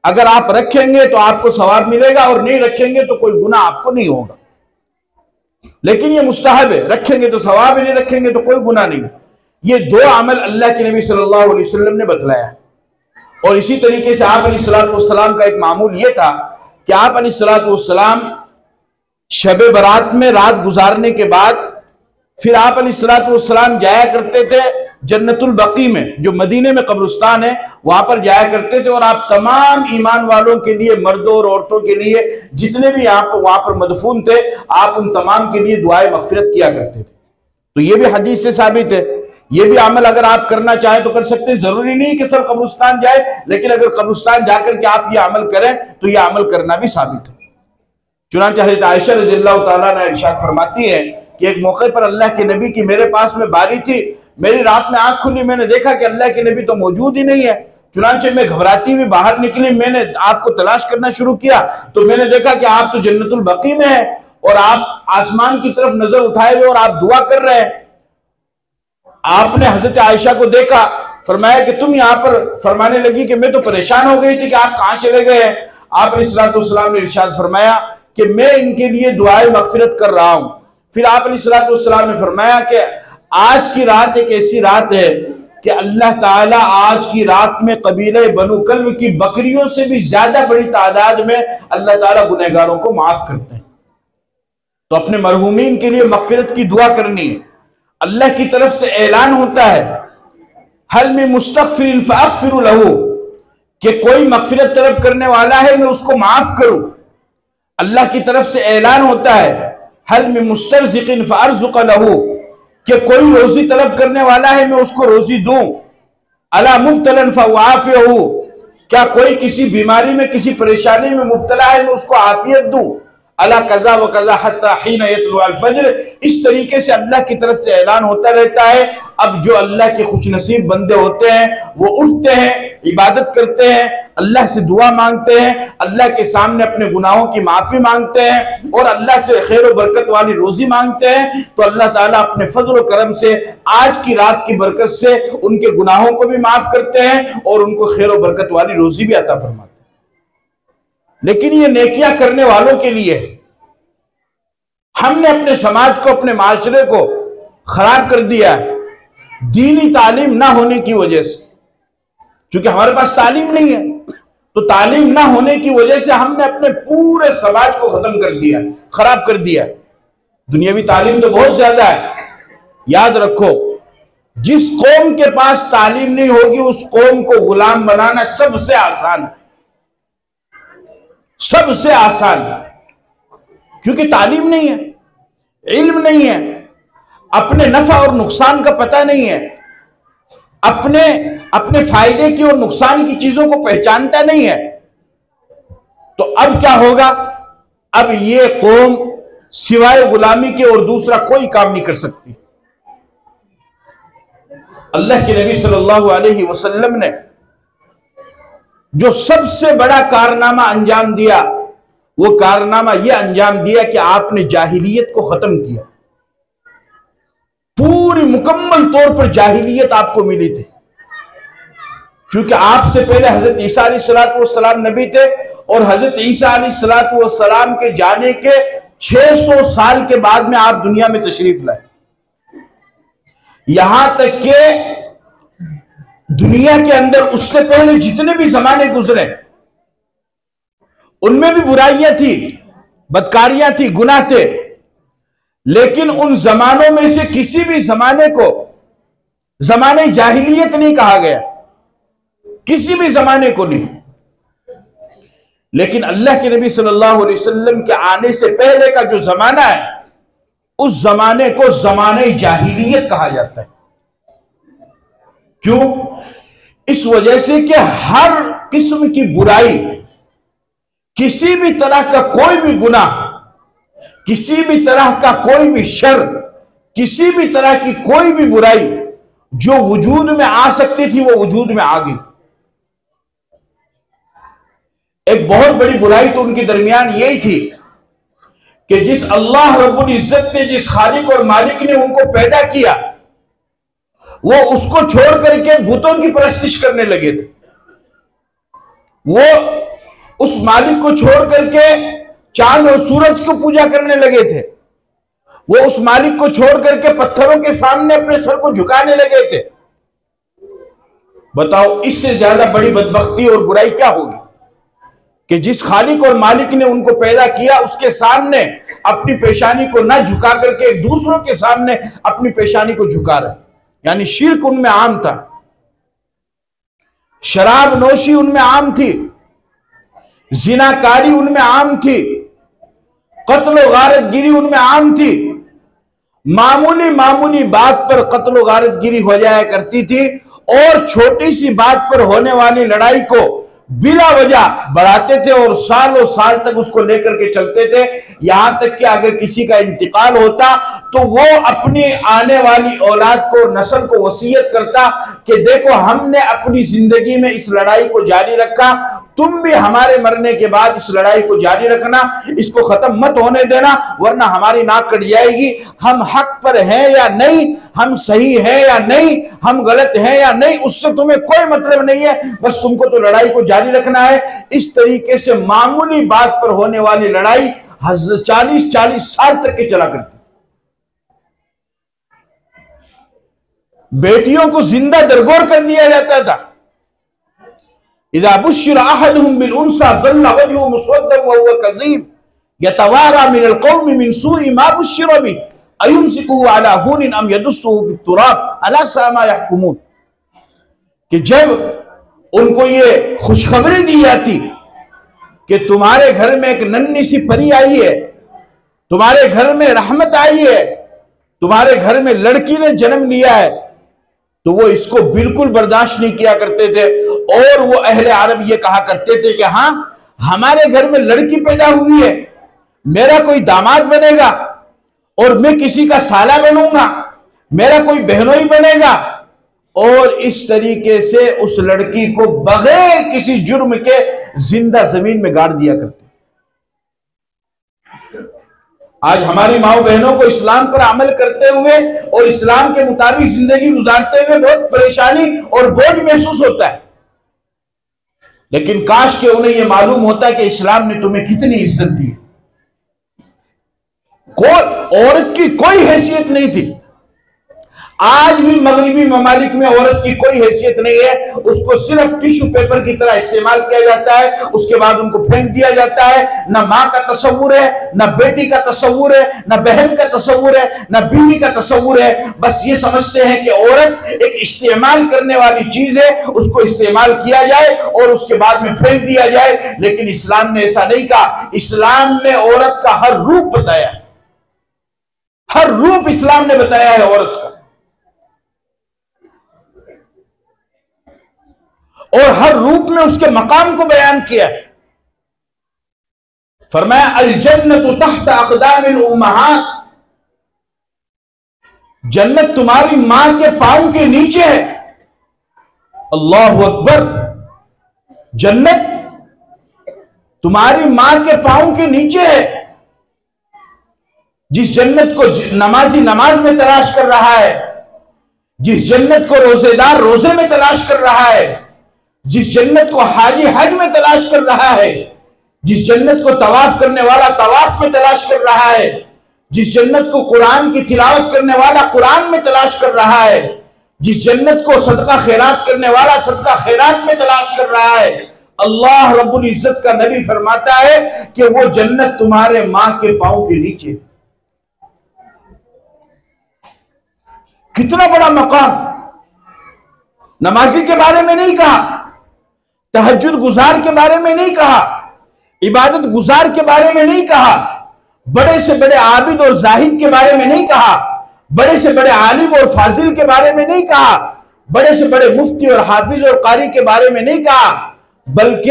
अगर आप रखेंगे तो आपको सवाब मिलेगा, और नहीं रखेंगे तो कोई गुनाह आपको नहीं होगा। लेकिन ये मुस्तहब है, रखेंगे तो सवाब है, नहीं रखेंगे तो कोई गुनाह नहीं। ये 2 अमल अल्लाह के नबी सल्लल्लाहु अलैहि वसल्लम ने बतलाया। और इसी तरीके से आप अलैहिस्सलाम का एक मामूल ये था कि आप अलैहिस्सलाम शब बरात में रात गुजारने के बाद फिर आप अलैहिस्सलाम जाया करते थे जन्नतुल बकी में, जो मदीने में कब्रिस्तान है, वहां पर जाया करते थे और आप तमाम ईमान वालों के लिए, मर्दों और औरतों के लिए, जितने भी वहां पर मदफून थे, आप उन तमाम के लिए दुआए मगफिरत किया करते थे। तो ये भी हदीस से साबित है। ये भी अमल अगर आप करना चाहें तो कर सकते हैं, जरूरी नहीं कि सब कब्रिस्तान जाए, लेकिन अगर कब्रिस्तान जाकर के आप ये अमल करें तो ये अमल करना भी साबित है। चुनांचे हज़रत आयशा रज़ियल्लाहु ताला अन्हा इरशाद फरमाती है कि एक मौके पर अल्लाह के नबी की मेरे पास में बारी थी, मेरी रात में आंख खुली, मैंने देखा कि अल्लाह के नबी तो मौजूद ही नहीं है। चुनांचे मैं घबराती हुई बाहर निकली, मैंने आपको तलाश करना शुरू किया तो मैंने देखा कि आप तो जन्नतुल बकी में है और आप आसमान की तरफ नजर उठाए हुए और आप दुआ कर रहे हैं। आपने हजरत आयशा को देखा, फरमाया कि तुम यहां पर, फरमाने लगी कि मैं तो परेशान हो गई थी कि आप कहां चले गए हैं। आप अलैहिस्सलाम ने इरशाद फरमाया कि मैं इनके लिए दुआए मगफिरत कर रहा हूं। फिर आप अलैहिस्सलाम ने फरमाया कि आज की रात एक ऐसी रात है कि अल्लाह ताला आज की रात में कबीले बनु कल्ब की बकरियों से भी ज्यादा बड़ी तादाद में अल्लाह ताला गुनहगारों को माफ करते हैं। तो अपने मरहूमीन के लिए मगफिरत की दुआ करनी है। अल्लाह की तरफ से ऐलान होता है, हल में मुस्तगफिरिन फअगफिरु लहू, कि कोई मगफिरत तलब करने वाला है मैं उसको माफ करूं। अल्लाह की तरफ से ऐलान होता है, हल में मुस्तरज़िकिन फअरज़ुक़ लहू, कि कोई रोजी तलब करने वाला है मैं उसको रोजी दूं। अला मुब्तलन फउआफ़िहू, क्या कोई किसी बीमारी में, किसी परेशानी में मुब्तला है मैं उसको आफियत दूं। अला कज़ा व कज़ा हत्ता हीन यतलु अल फज्र, इस तरीके से अल्लाह की तरफ से ऐलान होता रहता है। अब जो अल्लाह के खुशनसीब बंदे होते हैं वो उठते हैं, इबादत करते हैं, अल्लाह से दुआ मांगते हैं, अल्लाह के सामने अपने गुनाहों की माफी मांगते हैं और अल्लाह से खैर और बरकत वाली रोजी मांगते हैं। तो अल्लाह ताला अपने फजल और करम से आज की रात की बरकत से उनके गुनाहों को भी माफ करते हैं और उनको खैर और बरकत वाली रोजी भी अता फरमाते हैं। लेकिन ये नेकियां करने वालों के लिए, हमने अपने समाज को, अपने माशरे को खराब कर दिया है दीनी तालीम ना होने की वजह से। क्योंकि हमारे पास तालीम नहीं है, तो तालीम ना होने की वजह से हमने अपने पूरे समाज को खत्म कर दिया, खराब कर दिया। दुनियावी तालीम तो बहुत ज्यादा है। याद रखो, जिस कौम के पास तालीम नहीं होगी उस कौम को गुलाम बनाना सबसे आसान है, सबसे आसान, क्योंकि तालीम नहीं है, इल्म नहीं है, अपने नफा और नुकसान का पता नहीं है, अपने फायदे की और नुकसान की चीजों को पहचानता नहीं है। तो अब क्या होगा? अब ये कौम सिवाय गुलामी के और दूसरा कोई काम नहीं कर सकती। अल्लाह के नबी सल्लल्लाहु अलैहि वसल्लम ने जो सबसे बड़ा कारनामा अंजाम दिया, वो कारनामा यह अंजाम दिया कि आपने जाहिलियत को खत्म किया। पूरी मुकम्मल तौर पर जाहिलियत आपको मिली थी, क्योंकि आपसे पहले हजरत ईसा अलैहिस्सलाम नबी थे और हजरत ईसा अलैहिस्सलाम के जाने के 600 साल के बाद में आप दुनिया में तशरीफ लाए। यहां तक कि दुनिया के अंदर उससे पहले जितने भी जमाने गुजरे उनमें भी बुराइयां थी, बदकारियां थी, गुनाह थे, लेकिन उन जमानों में से किसी भी जमाने को जमाने जाहिलियत नहीं कहा गया, किसी भी जमाने को नहीं। लेकिन अल्लाह के नबी सल्लल्लाहु अलैहि वसल्लम के आने से पहले का जो जमाना है उस जमाने को जमाने जाहिलियत कहा जाता है। क्यों? इस वजह से कि हर किस्म की बुराई, किसी भी तरह का कोई भी गुनाह, किसी भी तरह का कोई भी शर, किसी भी तरह की कोई भी बुराई जो वजूद में आ सकती थी वो वजूद में आ गई। एक बहुत बड़ी बुराई तो उनके दरमियान यही थी कि जिस अल्लाह रब्बुल इज्जत ने, जिस खालिक और मालिक ने उनको पैदा किया, वो उसको छोड़ करके बुतों की परस्तिश करने लगे थे। वो उस मालिक को छोड़ करके चांद और सूरज को पूजा करने लगे थे। वो उस मालिक को छोड़ करके पत्थरों के सामने अपने सर को झुकाने लगे थे। बताओ, इससे ज्यादा बड़ी बदबख्ती और बुराई क्या होगी कि जिस खालिक और मालिक ने उनको पैदा किया उसके सामने अपनी पेशानी को ना झुका करके दूसरों के सामने अपनी पेशानी को झुका रहे, यानी शिर्क उनमें आम था, शराब नोशी उनमें आम थी, जिनाकारी उनमें आम थी, कत्ल गारत गिरी उनमें आम थी। मामूली मामूली बात पर कत्ल गारत गिरी हो जाया करती थी और छोटी सी बात पर होने वाली लड़ाई को बिला वजह बढ़ाते थे और सालों साल तक उसको लेकर के चलते थे। यहां तक कि अगर किसी का इंतकाल होता तो वो अपनी आने वाली औलाद को, नस्ल को वसीयत करता कि देखो हमने अपनी जिंदगी में इस लड़ाई को जारी रखा, तुम भी हमारे मरने के बाद इस लड़ाई को जारी रखना, इसको खत्म मत होने देना, वरना हमारी नाक कट जाएगी। हम हक पर हैं या नहीं, हम सही हैं या नहीं, हम गलत हैं या नहीं, उससे तुम्हें कोई मतलब नहीं है, बस तुमको तो लड़ाई को जारी रखना है। इस तरीके से मामूली बात पर होने वाली लड़ाई 40-40 साल तक के चला करती। बेटियों को जिंदा दरगोर कर दिया जाता था। इज़ा बुश्शिरा अहदुहुम बिल उन्सा ज़ल्ला वजहुहु मुस्वद्दन व हुवा कज़ीम यतवारा मिनल कौमि मिन सूइ मा बुश्शिरा बिहि अयुमसिकुहु अला हुनिन अम यदुस्सुहु फित तुराब अला सा मा यहकुमून। कि जब उनको ये खुशखबरी दी जाती कि तुम्हारे घर में एक नन्ही सी परी आई है, तुम्हारे घर में रहमत आई है, तुम्हारे घर में लड़की ने जन्म लिया है, तो वो इसको बिल्कुल बर्दाश्त नहीं किया करते थे और वो अहले अरब ये कहा करते थे कि हाँ हमारे घर में लड़की पैदा हुई है, मेरा कोई दामाद बनेगा और मैं किसी का साला बनूंगा, मेरा कोई बहनोई बनेगा। और इस तरीके से उस लड़की को बगैर किसी जुर्म के जिंदा जमीन में गाड़ दिया करते। आज हमारी माओ बहनों को इस्लाम पर अमल करते हुए और इस्लाम के मुताबिक जिंदगी गुजारते हुए बहुत परेशानी और बोझ महसूस होता है, लेकिन काश के उन्हें यह मालूम होता है कि इस्लाम ने तुम्हें कितनी इज्जत दी। औरत की कोई हैसियत नहीं थी। आज भी मगरिबी ममालिक में औरत की कोई हैसियत नहीं है, उसको सिर्फ टिश्यू पेपर की तरह इस्तेमाल किया जाता है, उसके बाद उनको फेंक दिया जाता है। ना माँ का तस्वुर है, ना बेटी का तस्वुर है, ना बहन का तस्वुर है, ना बीवी का तस्वुर है। बस ये समझते हैं कि औरत एक इस्तेमाल करने वाली चीज है, उसको इस्तेमाल किया जाए और उसके बाद में फेंक दिया जाए। लेकिन इस्लाम ने ऐसा नहीं कहा। इस्लाम ने औरत का हर रूप बताया है, हर रूप इस्लाम ने बताया है औरत का, और हर रूप में उसके मकाम को बयान किया है। फरमाया अल जन्नतु तहत अक़दामिल उम्महात, जन्नत तुम्हारी मां के पांव के नीचे है। अल्लाहु अकबर, जन्नत तुम्हारी मां के पांव के नीचे है। जिस जन्नत को नमाजी नमाज में तलाश कर रहा है, जिस जन्नत को रोजेदार रोजे में तलाश कर रहा है, जिस जन्नत को हाजी हज में तलाश कर रहा है, जिस जन्नत को तवाफ करने वाला तवाफ में तलाश कर रहा है, जिस जन्नत को कुरान की तिलावत करने वाला कुरान में तलाश कर रहा है, जिस जन्नत को सदका खैरात करने वाला सदका खैरात में तलाश कर रहा है, अल्लाह रब्बुल इज्जत का नबी फरमाता है कि वो जन्नत तुम्हारे मां के पांव के नीचे। कितना बड़ा मकाम। नमाजी के बारे में नहीं कहा, तहज्जुद गुजार के बारे में नहीं कहा, इबादत गुजार के बारे में नहीं कहा, बड़े से बड़े आबिद और जाहिद के बारे में नहीं कहा, बड़े से बड़े आलिम और फाजिल के बारे में नहीं कहा, बड़े से बड़े मुफ्ती और हाफिज और कारी के बारे में नहीं कहा, बल्कि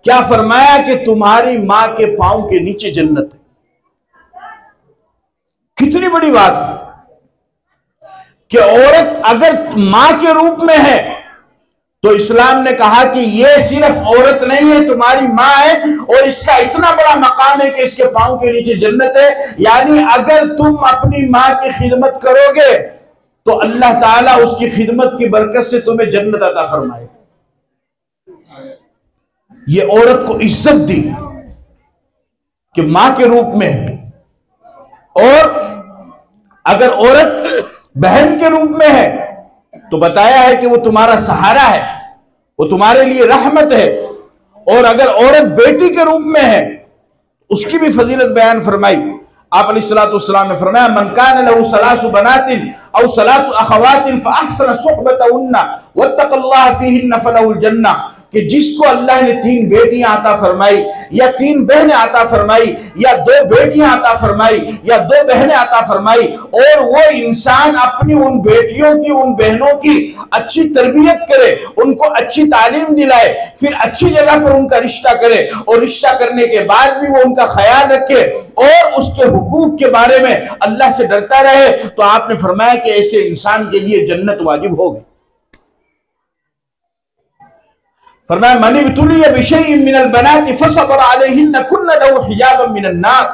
क्या फरमाया कि तुम्हारी मां के पांव के नीचे जन्नत है। कितनी बड़ी बात है कि औरत अगर मां के रूप में है तो इस्लाम ने कहा कि यह सिर्फ औरत नहीं है, तुम्हारी मां है और इसका इतना बड़ा मकाम है कि इसके पांव के नीचे जन्नत है। यानी अगर तुम अपनी मां की खिदमत करोगे तो अल्लाह ताला उसकी खिदमत की बरकत से तुम्हें जन्नत अता फरमाए। ये औरत को इज्जत दी कि मां के रूप में है। और अगर औरत बहन के रूप में है तो बताया है कि वो तुम्हारा सहारा है, वो तुम्हारे लिए रहमत है। और अगर औरत बेटी के रूप में है उसकी भी फजीलत बयान फरमाई। आप अलैहिस्सलाम ने फरमाया, मन कान लहू सलासु बनातिन औ सलासु अखवातिन फअहसन सुहबतहुन्ना वत्तक़ल्लाह फीहिन्ना फलहुल जन्ना, कि जिसको अल्लाह ने 3 बेटियां आता फरमाई या 3 बहनें आता फरमाई या 2 बेटियां आता फरमाई या 2 बहनें आता फरमाई, और वो इंसान अपनी उन बेटियों की उन बहनों की अच्छी तरबियत करे, उनको अच्छी तालीम दिलाए, फिर अच्छी जगह पर उनका रिश्ता करे, और रिश्ता करने के बाद भी वो उनका ख्याल रखे और उसके हुकूक के बारे में अल्लाह से डरता रहे, तो आपने फरमाया कि ऐसे इंसान के लिए जन्नत वाजिब होगी। फरमाया, मनी बितुलिया बिशैइन मिनल बनाति फसबर अलैहिन्ना कुन्न लहू हिजाबन मिनन नार,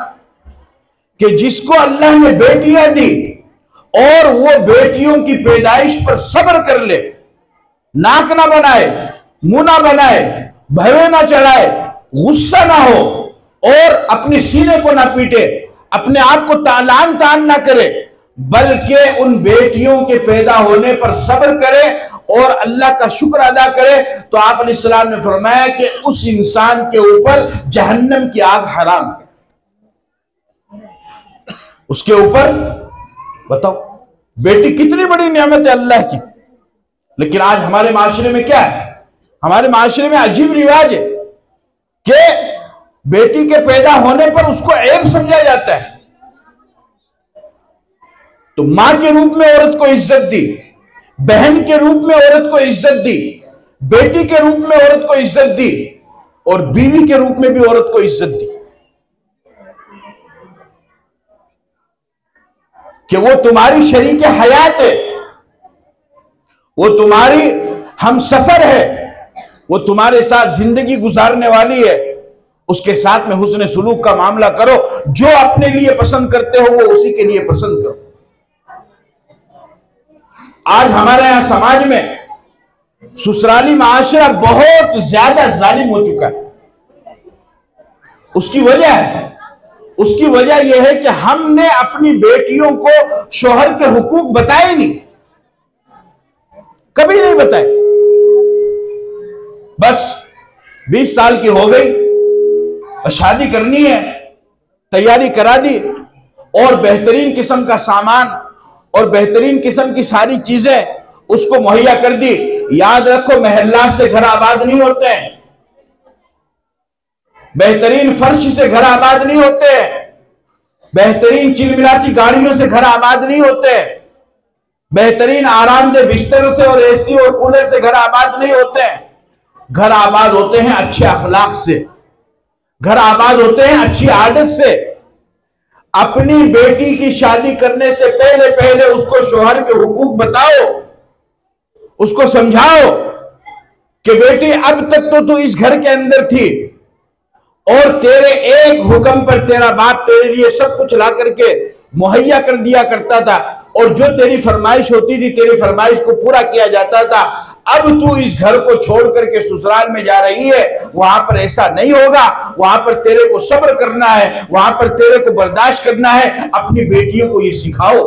कि जिसको अल्लाह ने बेटियां दी और वो बेटियों की पैदाइश पर सब्र कर ले, नाक ना बनाए, मुंह ना बनाए, भवे ना चढ़ाए, गुस्सा ना हो और अपने सीने को ना पीटे, अपने आप को तालान तान ना करे, बल्कि उन बेटियों के पैदा होने पर सब्र करे और अल्लाह का शुक्र अदा करे, तो आप अलैहिस्सलाम ने फरमाया कि उस इंसान के ऊपर जहन्नम की आग हराम है। उसके ऊपर बताओ, बेटी कितनी बड़ी नेमत है अल्लाह की। लेकिन आज हमारे माशरे में क्या है? हमारे माशरे में अजीब रिवाज है कि बेटी के पैदा होने पर उसको ऐब समझा जाता है। तो मां के रूप में औरत को इज्जत दी, बहन के रूप में औरत को इज्जत दी, बेटी के रूप में औरत को इज्जत दी, और बीवी के रूप में भी औरत को इज्जत दी, कि वो तुम्हारी शरीक हयात है, वो तुम्हारी हम सफर है, वो तुम्हारे साथ जिंदगी गुजारने वाली है। उसके साथ में हुस्न सुलूक का मामला करो, जो अपने लिए पसंद करते हो वो उसी के लिए पसंद करो। आज हमारे यहां समाज में ससुराली माशरा बहुत ज्यादा जालिम हो चुका है। उसकी वजह यह है कि हमने अपनी बेटियों को शोहर के हुकूक बताए नहीं, कभी नहीं बताए। बस 20 साल की हो गई, शादी करनी है, तैयारी करा दी और बेहतरीन किस्म का सामान और बेहतरीन किस्म की सारी चीजें उसको मुहैया कर दी। याद रखो, महल्ला से घर आबाद नहीं होते हैं, बेहतरीन फर्श से घर आबाद नहीं होते, बेहतरीन चिलमिलाती गाड़ियों से घर आबाद नहीं होते, बेहतरीन आरामदेह बिस्तर से और एसी और कूलर से घर आबाद नहीं होते हैं। घर आबाद होते हैं अच्छे अखलाक से, घर आबाद होते हैं अच्छी आदत से। अपनी बेटी की शादी करने से पहले पहले उसको शोहर के हुकूक बताओ, उसको समझाओ कि बेटी अब तक तो तू इस घर के अंदर थी और तेरे एक हुक्म पर तेरा बाप तेरे लिए सब कुछ ला करके मुहैया कर दिया करता था, और जो तेरी फरमाइश होती थी तेरी फरमाइश को पूरा किया जाता था। अब तू इस घर को छोड़ करके ससुराल में जा रही है, वहां पर ऐसा नहीं होगा, वहां पर तेरे को सब्र करना है, वहां पर तेरे को बर्दाश्त करना है। अपनी बेटियों को ये सिखाओ।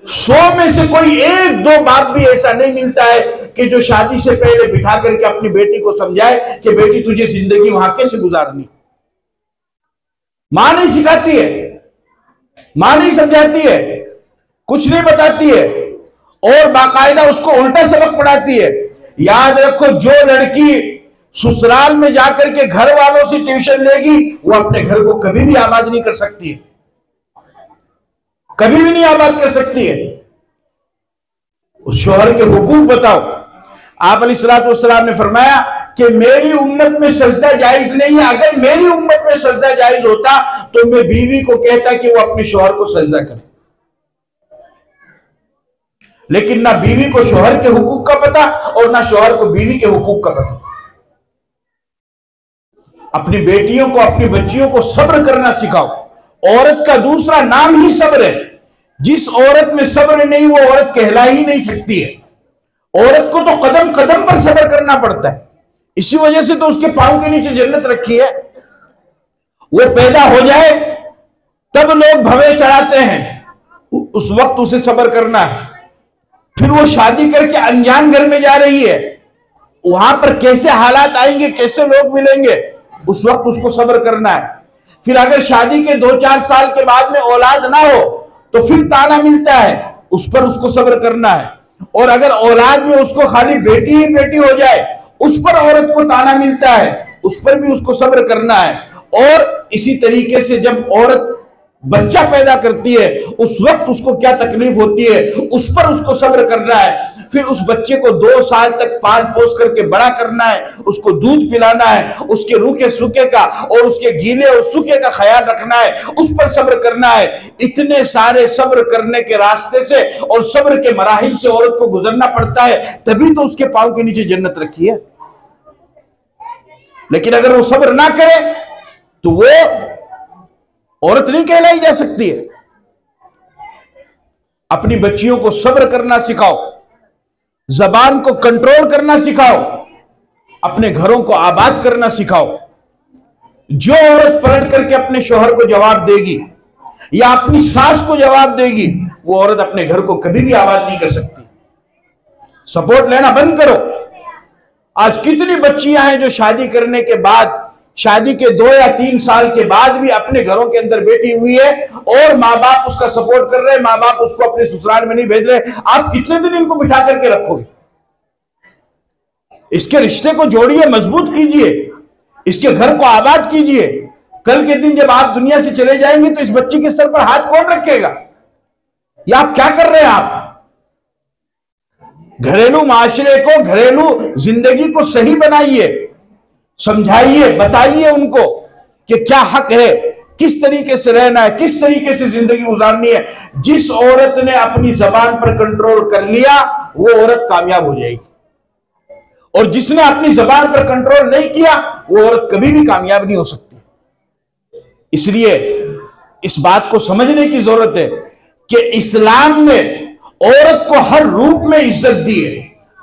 100 में से कोई 1-2 बाप भी ऐसा नहीं मिलता है कि जो शादी से पहले बिठा करके अपनी बेटी को समझाए कि बेटी तुझे जिंदगी वहां कैसे गुजारनी। मां नहीं सिखाती है, मां नहीं समझाती है, कुछ नहीं बताती है और बाकायदा उसको उल्टा सबक पढ़ाती है। याद रखो, जो लड़की ससुराल में जाकर के घर वालों से ट्यूशन लेगी वो अपने घर को कभी भी आबाद नहीं कर सकती है, कभी भी नहीं आबाद कर सकती है। उस शोहर के हुकूक बताओ। आप अलैहिस्सलाम ने फरमाया कि मेरी उम्मत में सजदा जायज नहीं है। अगर मेरी उम्मत में सजदा जायज होता तो मैं बीवी को कहता कि वो अपने शोहर को सजदा करे, लेकिन ना बीवी को शोहर के हुकूक का पता और ना शोहर को बीवी के हुकूक का पता। अपनी बेटियों को, अपनी बच्चियों को सब्र करना सिखाओ। औरत का दूसरा नाम ही सब्र है। जिस औरत में सब्र नहीं वो औरत कहला ही नहीं सकती है। औरत को तो कदम कदम पर सब्र करना पड़ता है। इसी वजह से तो उसके पांव के नीचे जन्नत रखी है। वो पैदा हो जाए तब लोग भवे चढ़ाते हैं, उस वक्त उसे सब्र करना है। फिर वो शादी करके अनजान घर में जा रही है, वहां पर कैसे हालात आएंगे, कैसे लोग मिलेंगे, उस वक्त उसको सब्र करना है। फिर अगर शादी के 2-4 साल के बाद में औलाद ना हो तो फिर ताना मिलता है, उस पर उसको सब्र करना है। और अगर औलाद में उसको खाली बेटी ही बेटी हो जाए, उस पर औरत को ताना मिलता है, उस पर भी उसको सब्र करना है। और इसी तरीके से जब औरत बच्चा पैदा करती है उस वक्त उसको क्या तकलीफ होती है, उस पर उसको सब्र करना है। फिर उस बच्चे को 2 साल तक पाल पोस करके बड़ा करना है, उसको दूध पिलाना है, उसके रूखे सूखे का और उसके गीले और सूखे का ख्याल रखना है, उस पर सब्र करना है। इतने सारे सब्र करने के रास्ते से और सब्र के मराहिल से औरत को गुजरना पड़ता है, तभी तो उसके पांव के नीचे जन्नत रखी है। लेकिन अगर वो सब्र ना करे तो वो औरत नहीं कहलाई जा सकती है। अपनी बच्चियों को सब्र करना सिखाओ, जबान को कंट्रोल करना सिखाओ, अपने घरों को आबाद करना सिखाओ। जो औरत पलट करके अपने शौहर को जवाब देगी या अपनी सास को जवाब देगी, वो औरत अपने घर को कभी भी आबाद नहीं कर सकती। सपोर्ट लेना बंद करो। आज कितनी बच्चियां हैं जो शादी करने के बाद, शादी के 2 या 3 साल के बाद भी अपने घरों के अंदर बैठी हुई है और माँ बाप उसका सपोर्ट कर रहे हैं, माँ बाप उसको अपने ससुराल में नहीं भेज रहे। आप कितने दिन इनको बिठा करके रखोगे? इसके रिश्ते को जोड़िए, मजबूत कीजिए, इसके घर को आबाद कीजिए। कल के दिन जब आप दुनिया से चले जाएंगे तो इस बच्ची के सर पर हाथ कौन रखेगा? या आप क्या कर रहे हैं? आप घरेलू माशरे को, घरेलू जिंदगी को सही बनाइए, समझाइए, बताइए उनको कि क्या हक है, किस तरीके से रहना है, किस तरीके से जिंदगी गुजारनी है। जिस औरत ने अपनी जबान पर कंट्रोल कर लिया वो औरत कामयाब हो जाएगी, और जिसने अपनी जबान पर कंट्रोल नहीं किया वो औरत कभी भी कामयाब नहीं हो सकती। इसलिए इस बात को समझने की जरूरत है कि इस्लाम ने औरत को हर रूप में इज्जत दी है।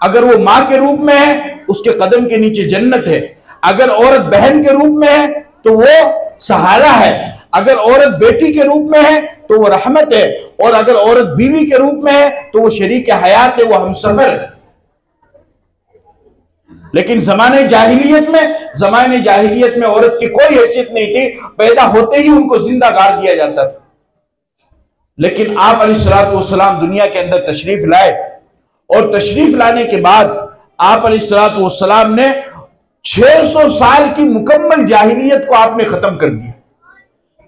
अगर वो मां के रूप में है उसके कदम के नीचे जन्नत है, अगर औरत बहन के रूप में है तो वो सहारा है, अगर औरत बेटी के रूप में है तो वो रहमत है, और अगर औरत बीवी के रूप में है तो वो शरीक हयात है, वो हमसफर है। लेकिन जमाने जाहिलियत में औरत की कोई हैसियत नहीं थी, पैदा होते ही उनको जिंदा गाड़ दिया जाता था। लेकिन आप अलैहिस्सलातु वस्सलाम दुनिया के अंदर तशरीफ लाए, और तशरीफ लाने के बाद आप अलैहिस्सलातु वस्सलाम ने 600 साल की मुकम्मल जाहिलियत को आपने खत्म कर दिया।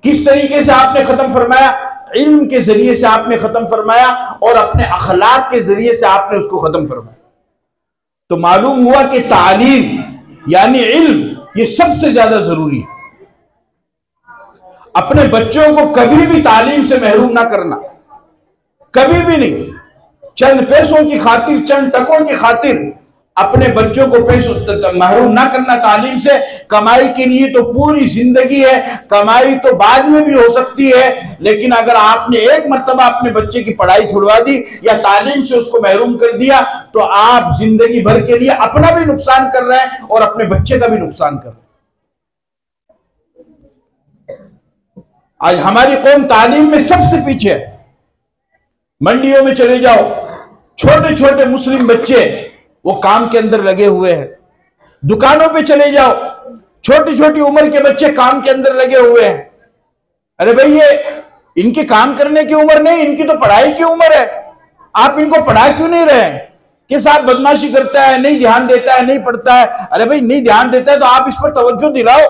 किस तरीके से आपने खत्म फरमाया? इल्म के जरिए से आपने खत्म फरमाया और अपने अखलाक के जरिए से आपने उसको खत्म फरमाया। तो मालूम हुआ कि तालीम यानी इल्म ये सबसे ज्यादा जरूरी है। अपने बच्चों को कभी भी तालीम से महरूम ना करना, कभी भी नहीं। चंद पैसों की खातिर, चंद टकों की खातिर अपने बच्चों को पैसों महरूम ना करना तालीम से। कमाई के लिए तो पूरी जिंदगी है, कमाई तो बाद में भी हो सकती है, लेकिन अगर आपने एक मर्तबा अपने बच्चे की पढ़ाई छुड़वा दी या तालीम से उसको महरूम कर दिया तो आप जिंदगी भर के लिए अपना भी नुकसान कर रहे हैं और अपने बच्चे का भी नुकसान कर रहे हैं। आज हमारी कौम तालीम में सबसे पीछे है। मंडियों में चले जाओ, छोटे छोटे मुस्लिम बच्चे वो काम के अंदर लगे हुए हैं। दुकानों पे चले जाओ, छोटी छोटी उम्र के बच्चे काम के अंदर लगे हुए हैं। अरे भाई, ये इनके काम करने की उम्र नहीं, इनकी तो पढ़ाई की उम्र है। आप इनको पढ़ा क्यों नहीं रहे? कि साहब बदमाशी करता है, नहीं ध्यान देता है, नहीं पढ़ता है। अरे भाई, नहीं ध्यान देता है तो आप इस पर तवज्जो दिलाओ,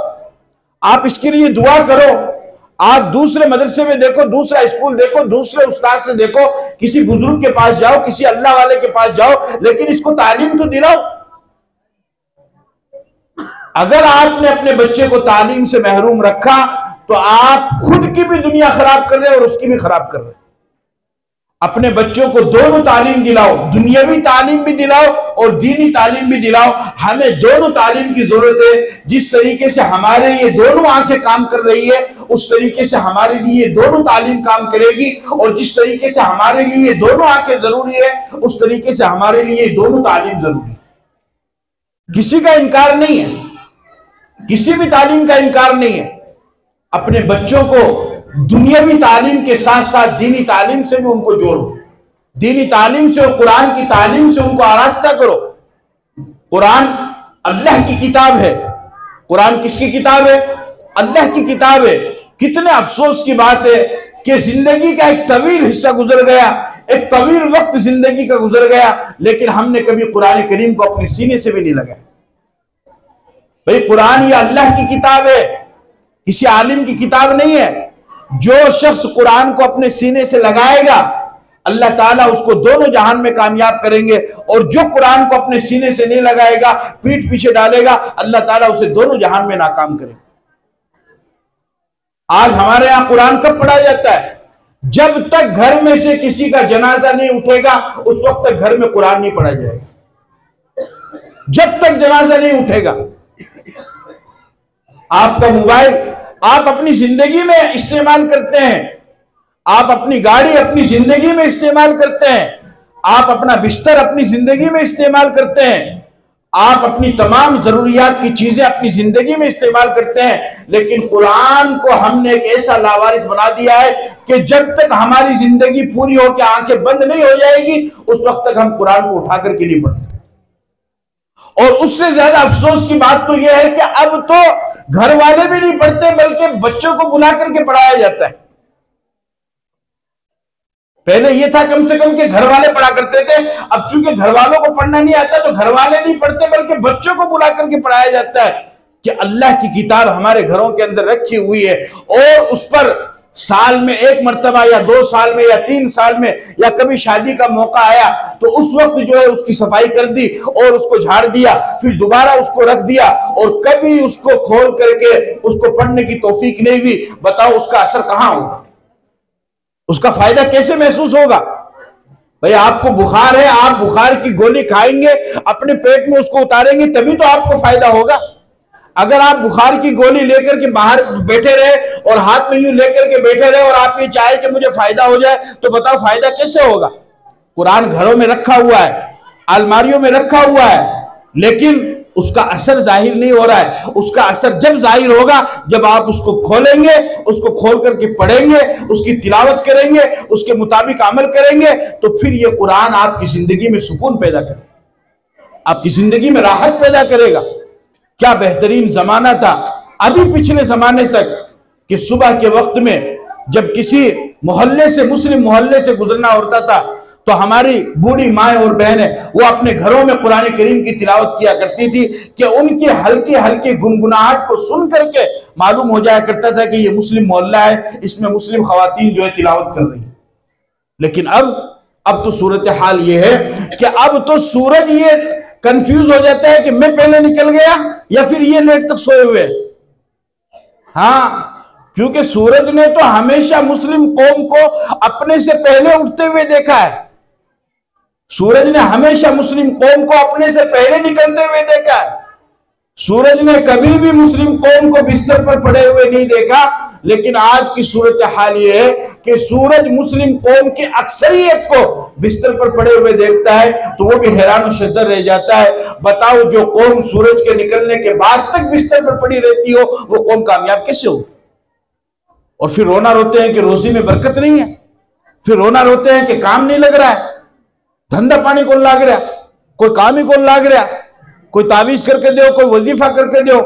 आप इसके लिए दुआ करो। आप दूसरे मदरसे में देखो, दूसरा स्कूल देखो, दूसरे उस्ताद से देखो, किसी बुजुर्ग के पास जाओ, किसी अल्लाह वाले के पास जाओ, लेकिन इसको तालीम तो दिलाओ। अगर आपने अपने बच्चे को तालीम से महरूम रखा तो आप खुद की भी दुनिया खराब कर रहे हैं और उसकी भी खराब कर रहे हैं। अपने बच्चों को दोनों तालीम दिलाओ, दुनियावी तालीम भी दिलाओ और दीनी तालीम भी दिलाओ। हमें दोनों तालीम की जरूरत है। जिस तरीके से हमारे ये दोनों आंखें काम कर रही है उस तरीके से हमारे लिए दोनों तालीम काम करेगी, और जिस तरीके से हमारे लिए दोनों आंखें जरूरी है उस तरीके से हमारे लिए दोनों तालीम जरूरी है। किसी का इनकार नहीं है, किसी भी तालीम का इनकार नहीं है। अपने बच्चों को दुनियावी तालीम के साथ साथ दीनी तालीम से भी उनको जोड़ो। दीनी तालीम से और कुरान की तालीम से उनको आरास्ता करो। कुरान अल्लाह की किताब है। कुरान किसकी किताब है? अल्लाह की किताब है। कितने अफसोस की बात है कि जिंदगी का एक तवील हिस्सा गुजर गया, एक तवील वक्त जिंदगी का गुजर गया, लेकिन हमने कभी कुरान करीम को अपने सीने से भी नहीं लगाया। भाई कुरान ये अल्लाह की किताब है, किसी आलिम की किताब नहीं है। जो शख्स कुरान को अपने सीने से लगाएगा अल्लाह ताला उसको दोनों जहान में कामयाब करेंगे, और जो कुरान को अपने सीने से नहीं लगाएगा, पीठ पीछे डालेगा, अल्लाह ताला उसे दोनों जहान में नाकाम करेगा। आज हमारे यहां कुरान कब पढ़ा जाता है? जब तक घर में से किसी का जनाजा नहीं उठेगा उस वक्त तक घर में कुरान नहीं पढ़ा जाएगा, जब तक जनाजा नहीं उठेगा। आपका मोबाइल आप अपनी जिंदगी में इस्तेमाल करते हैं, आप अपनी गाड़ी अपनी जिंदगी में इस्तेमाल करते हैं, आप अपना बिस्तर अपनी जिंदगी में इस्तेमाल करते हैं, आप अपनी तमाम जरूरियात की चीजें अपनी जिंदगी में इस्तेमाल करते हैं, लेकिन कुरान को हमने एक ऐसा लावारिस बना दिया है कि जब तक हमारी जिंदगी पूरी होकर आंखें बंद नहीं हो जाएगी उस वक्त तक हम कुरान को उठा करके नहीं पढ़ते। और उससे ज्यादा अफसोस की बात तो यह है कि अब तो घर वाले भी नहीं पढ़ते बल्कि बच्चों को बुला करके पढ़ाया जाता है। पहले यह था कम से कम कि घर वाले पढ़ा करते थे, अब चूंकि घर वालों को पढ़ना नहीं आता तो घर वाले नहीं पढ़ते बल्कि बच्चों को बुला करके पढ़ाया जाता है कि अल्लाह की किताब हमारे घरों के अंदर रखी हुई है, और उस पर साल में एक मर्तबा या 2 साल में या 3 साल में या कभी शादी का मौका आया तो उस वक्त जो है उसकी सफाई कर दी और उसको झाड़ दिया, फिर दोबारा उसको रख दिया, और कभी उसको खोल करके उसको पढ़ने की तौफीक नहीं हुई। बताओ उसका असर कहां होगा, उसका फायदा कैसे महसूस होगा? भाई आपको बुखार है, आप बुखार की गोली खाएंगे, अपने पेट में उसको उतारेंगे तभी तो आपको फायदा होगा। अगर आप बुखार की गोली लेकर के बाहर बैठे रहे और हाथ में यूं लेकर के बैठे रहे और आप ये चाहे कि मुझे फायदा हो जाए, तो बताओ फायदा कैसे होगा? कुरान घरों में रखा हुआ है, अलमारियों में रखा हुआ है, लेकिन उसका असर जाहिर नहीं हो रहा है। उसका असर जब जाहिर होगा जब आप उसको खोलेंगे, उसको खोल करके पढ़ेंगे, उसकी तिलावत करेंगे, उसके मुताबिक अमल करेंगे, तो फिर ये कुरान आपकी जिंदगी में सुकून पैदा करेगा, आपकी जिंदगी में राहत पैदा करेगा। क्या बेहतरीन जमाना था अभी पिछले जमाने तक कि सुबह के वक्त में जब किसी मोहल्ले से मुस्लिम मोहल्ले से गुजरना होता था तो हमारी बूढ़ी माएं और बहनें वो अपने घरों में कुरान करीम की तिलावत किया करती थी कि उनकी हल्की हल्की गुनगुनाहट को सुन करके मालूम हो जाया करता था कि ये मुस्लिम मोहल्ला है, इसमें मुस्लिम खवातीन जो है तिलावत कर रही है। लेकिन अब तो सूरत हाल ये है कि अब तो सूरज ये कंफ्यूज हो जाता है कि मैं पहले निकल गया या फिर ये लेट तक सोए हुए। हाँ, क्योंकि सूरज ने तो हमेशा मुस्लिम कौम को अपने से पहले उठते हुए देखा है, सूरज ने हमेशा मुस्लिम कौम को अपने से पहले निकलते हुए देखा है। सूरज ने कभी भी मुस्लिम कौम को बिस्तर पर पड़े हुए नहीं देखा। लेकिन आज की सूरत हाल यह है कि सूरज मुस्लिम कौम की अक्सरियत को बिस्तर पर पड़े हुए देखता है तो वो भी हैरान और शद्दर रह जाता है। बताओ, जो कौम सूरज के निकलने के बाद तक बिस्तर पर पड़ी रहती हो वो कौम कामयाब कैसे हो? और फिर रोना रोते हैं कि रोजी में बरकत नहीं है, फिर रोना रोते हैं कि काम नहीं लग रहा है, धंधा पानी कौन लाग रहा, कोई काम ही कौन लाग रहा, कोई तावीज करके दो, कोई वजीफा करके दो।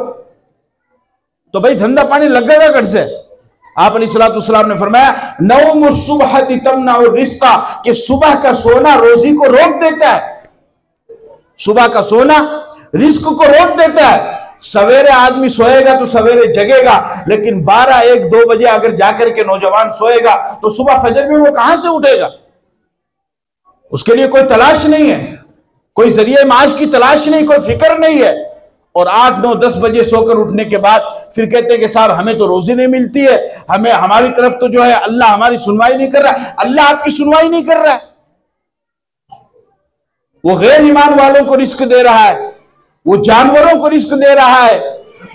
तो भाई धंधा पानी लगेगा कट से? आप अलैहिस्सलाम ने फरमाया नौम सुबह तमनउ रिज़्क़ा, कि सुबह का सोना रोजी को रोक देता है, सुबह का सोना रिस्क को रोक देता है। सवेरे आदमी सोएगा तो सवेरे जगेगा, लेकिन 12, 1, 2 बजे अगर जाकर के नौजवान सोएगा तो सुबह फजर में वो कहां से उठेगा? उसके लिए कोई तलाश नहीं है, कोई जरिए माश की तलाश नहीं, कोई फिक्र नहीं है। और 8, 9, 10 बजे सोकर उठने के बाद फिर कहते हैं कि साहब हमें तो रोजी नहीं मिलती है, हमें हमारी तरफ तो जो है अल्लाह हमारी सुनवाई नहीं कर रहा है। अल्लाह आपकी सुनवाई नहीं कर रहा है, वो गैर ईमान वालों को रिस्क दे रहा है, वो जानवरों को रिस्क दे रहा है,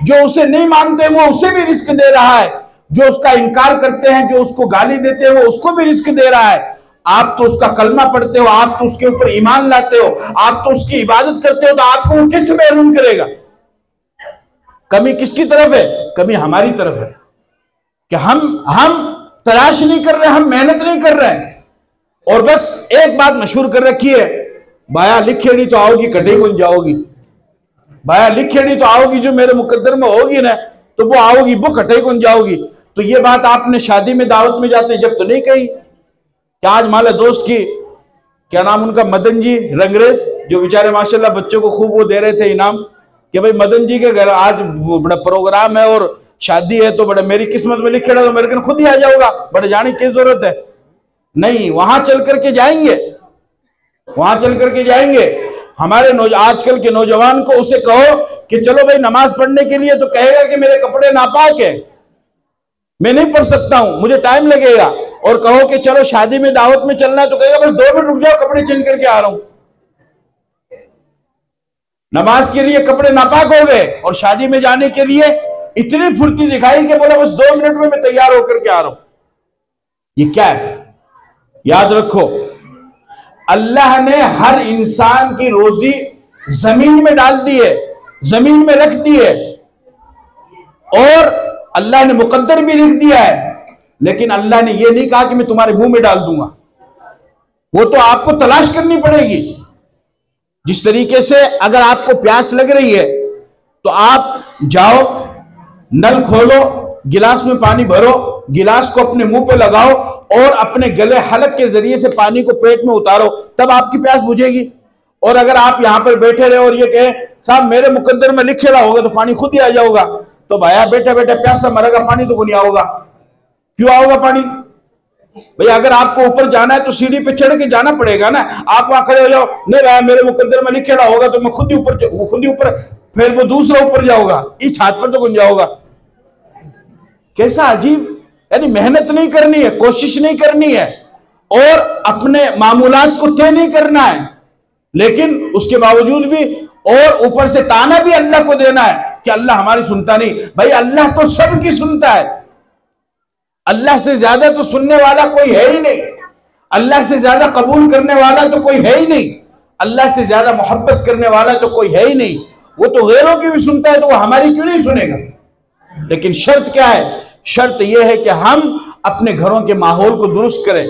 जो उसे नहीं मानते वो उसे भी रिस्क दे रहा है, जो उसका इनकार करते हैं, जो उसको गाली देते हैं वो उसको भी रिस्क दे रहा है। आप तो उसका कलमा पढ़ते हो, आप तो उसके ऊपर ईमान लाते हो, आप तो उसकी इबादत करते हो, तो आपको वो किस महरूम करेगा? कमी किसकी तरफ है? कमी हमारी तरफ है कि हम तलाश नहीं कर रहे, हम मेहनत नहीं कर रहे हैं। और बस एक बात मशहूर कर रखी है, बाया लिखेड़ी तो आओगी कटे गुन जाओगी, बाया लिखेड़ी तो आओगी जो मेरे मुकद्दर में होगी ना तो वो आओगी, वो कटे कौन जाओगी। तो ये बात आपने शादी में दावत में जाते जब तो नहीं कही। क्या आज माला दोस्त की, क्या नाम उनका, मदन जी रंगरेज, जो बेचारे माशाल्लाह बच्चों को खूब वो दे रहे थे इनाम, कि भाई मदन जी के घर आज बड़ा प्रोग्राम है और शादी है, तो बड़ा मेरी किस्मत में लिखे तो मेरे को खुद ही आ जाऊंगा, बड़े जाने की जरूरत है। नहीं, वहां चल करके जाएंगे, वहां चल करके जाएंगे। हमारे आजकल के नौजवान को उसे कहो कि चलो भाई नमाज पढ़ने के लिए, तो कहेगा कि मेरे कपड़े नापाक है, मैं नहीं पढ़ सकता हूं, मुझे टाइम लगेगा। और कहो कि चलो शादी में दावत में चलना है, तो कहेगा बस 2 मिनट रुक जाओ, कपड़े चेंज करके आ रहा हूं। नमाज के लिए कपड़े नापाक हो गए और शादी में जाने के लिए इतनी फुर्ती दिखाई कि बोला बस 2 मिनट में मैं तैयार होकर के आ रहा हूं। ये क्या है? याद रखो, अल्लाह ने हर इंसान की रोजी जमीन में डाल दी है, जमीन में रख दी है, और अल्लाह ने मुकद्दर भी लिख दिया है। लेकिन अल्लाह ने यह नहीं कहा कि मैं तुम्हारे मुंह में डाल दूंगा, वो तो आपको तलाश करनी पड़ेगी। जिस तरीके से अगर आपको प्यास लग रही है तो आप जाओ, नल खोलो, गिलास में पानी भरो, गिलास को अपने मुंह पे लगाओ और अपने गले हलक के जरिए से पानी को पेट में उतारो, तब आपकी प्यास बुझेगी। और अगर आप यहां पर बैठे रहे और ये कहे साहब मेरे मुकद्दर में लिखे रहा होगा तो पानी खुद ही आ जाओगा, तो भाया बैठे बैठे प्यासा मरेगा, पानी तो नहीं आओगा। क्यों आओगा पानी? भाई अगर आपको ऊपर जाना है तो सीढ़ी पे चढ़ के जाना पड़ेगा ना। आप वहां खड़े हो जाओ, नहीं भाई मेरे मुकद्दर में लिखे रहा होगा तो मैं खुद ही ऊपर, फिर वो दूसरा ऊपर जाओगा, इस हाथ पर तो गुन जाओगा। कैसा अजीब, यानी मेहनत नहीं करनी है, कोशिश नहीं करनी है और अपने मामूलात को तय नहीं करना है, लेकिन उसके बावजूद भी और ऊपर से ताना भी अल्लाह को देना है कि अल्लाह हमारी सुनता नहीं। भाई अल्लाह तो सबकी सुनता है, अल्लाह से ज्यादा तो सुनने वाला कोई है ही नहीं, अल्लाह से ज्यादा कबूल करने वाला तो कोई है ही नहीं, अल्लाह से ज्यादा मोहब्बत करने वाला तो कोई है ही नहीं। वो तो गैरों की भी सुनता है, तो वो हमारी क्यों नहीं सुनेगा? लेकिन शर्त क्या है? शर्त यह है कि हम अपने घरों के माहौल को दुरुस्त करें,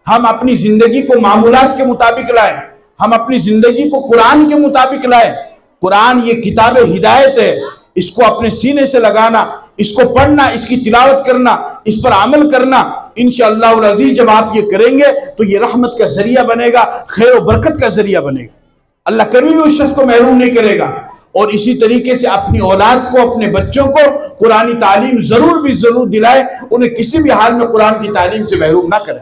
हम अपनी जिंदगी को मामूलात के मुताबिक लाएं, हम अपनी जिंदगी को कुरान के मुताबिक लाएं। कुरान ये किताब हिदायत है, इसको अपने सीने से लगाना, इसको पढ़ना, इसकी तिलावत करना, इस पर अमल करना। इंशाअल्लाह उल अजीज जब आप ये करेंगे तो ये रहमत का जरिया बनेगा, खैर और बरकत का जरिया बनेगा। अल्लाह कभी भी उस शख्स को महरूम नहीं करेगा। और इसी तरीके से अपनी औलाद को, अपने बच्चों को कुरानी तालीम जरूर दिलाए, उन्हें किसी भी हाल में कुरान की तालीम से महरूम ना करें।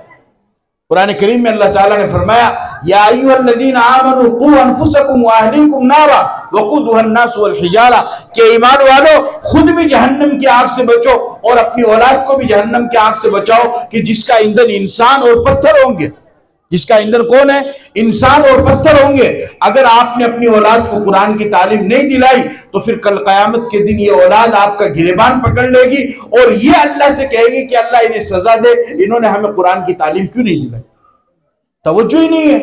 कुरान करीम में अल्लाह ताला ने फरमाया, या अय्युहल्लज़ीना आमनू कू अनफुसकुम व अहलीकुम नारा वक़ूदुहा अन्नास वल हिजारा, के ईमान वालों खुद भी जहन्नम की आग से बचो और अपनी औलाद को भी जहन्नम की आग से बचाओ, कि जिसका ईंधन इंसान और पत्थर होंगे। जिसका ईंधन कौन है? इंसान और पत्थर होंगे। अगर आपने अपनी औलाद को कुरान की तालीम नहीं दिलाई तो फिर कल कयामत के दिन ये औलाद आपका गिरेबान पकड़ लेगी और ये अल्लाह से कहेगी कि अल्लाह इन्हें सजा दे, इन्होंने हमें कुरान की तालीम क्यों नहीं दिलाई। तवज्जो ही नहीं है।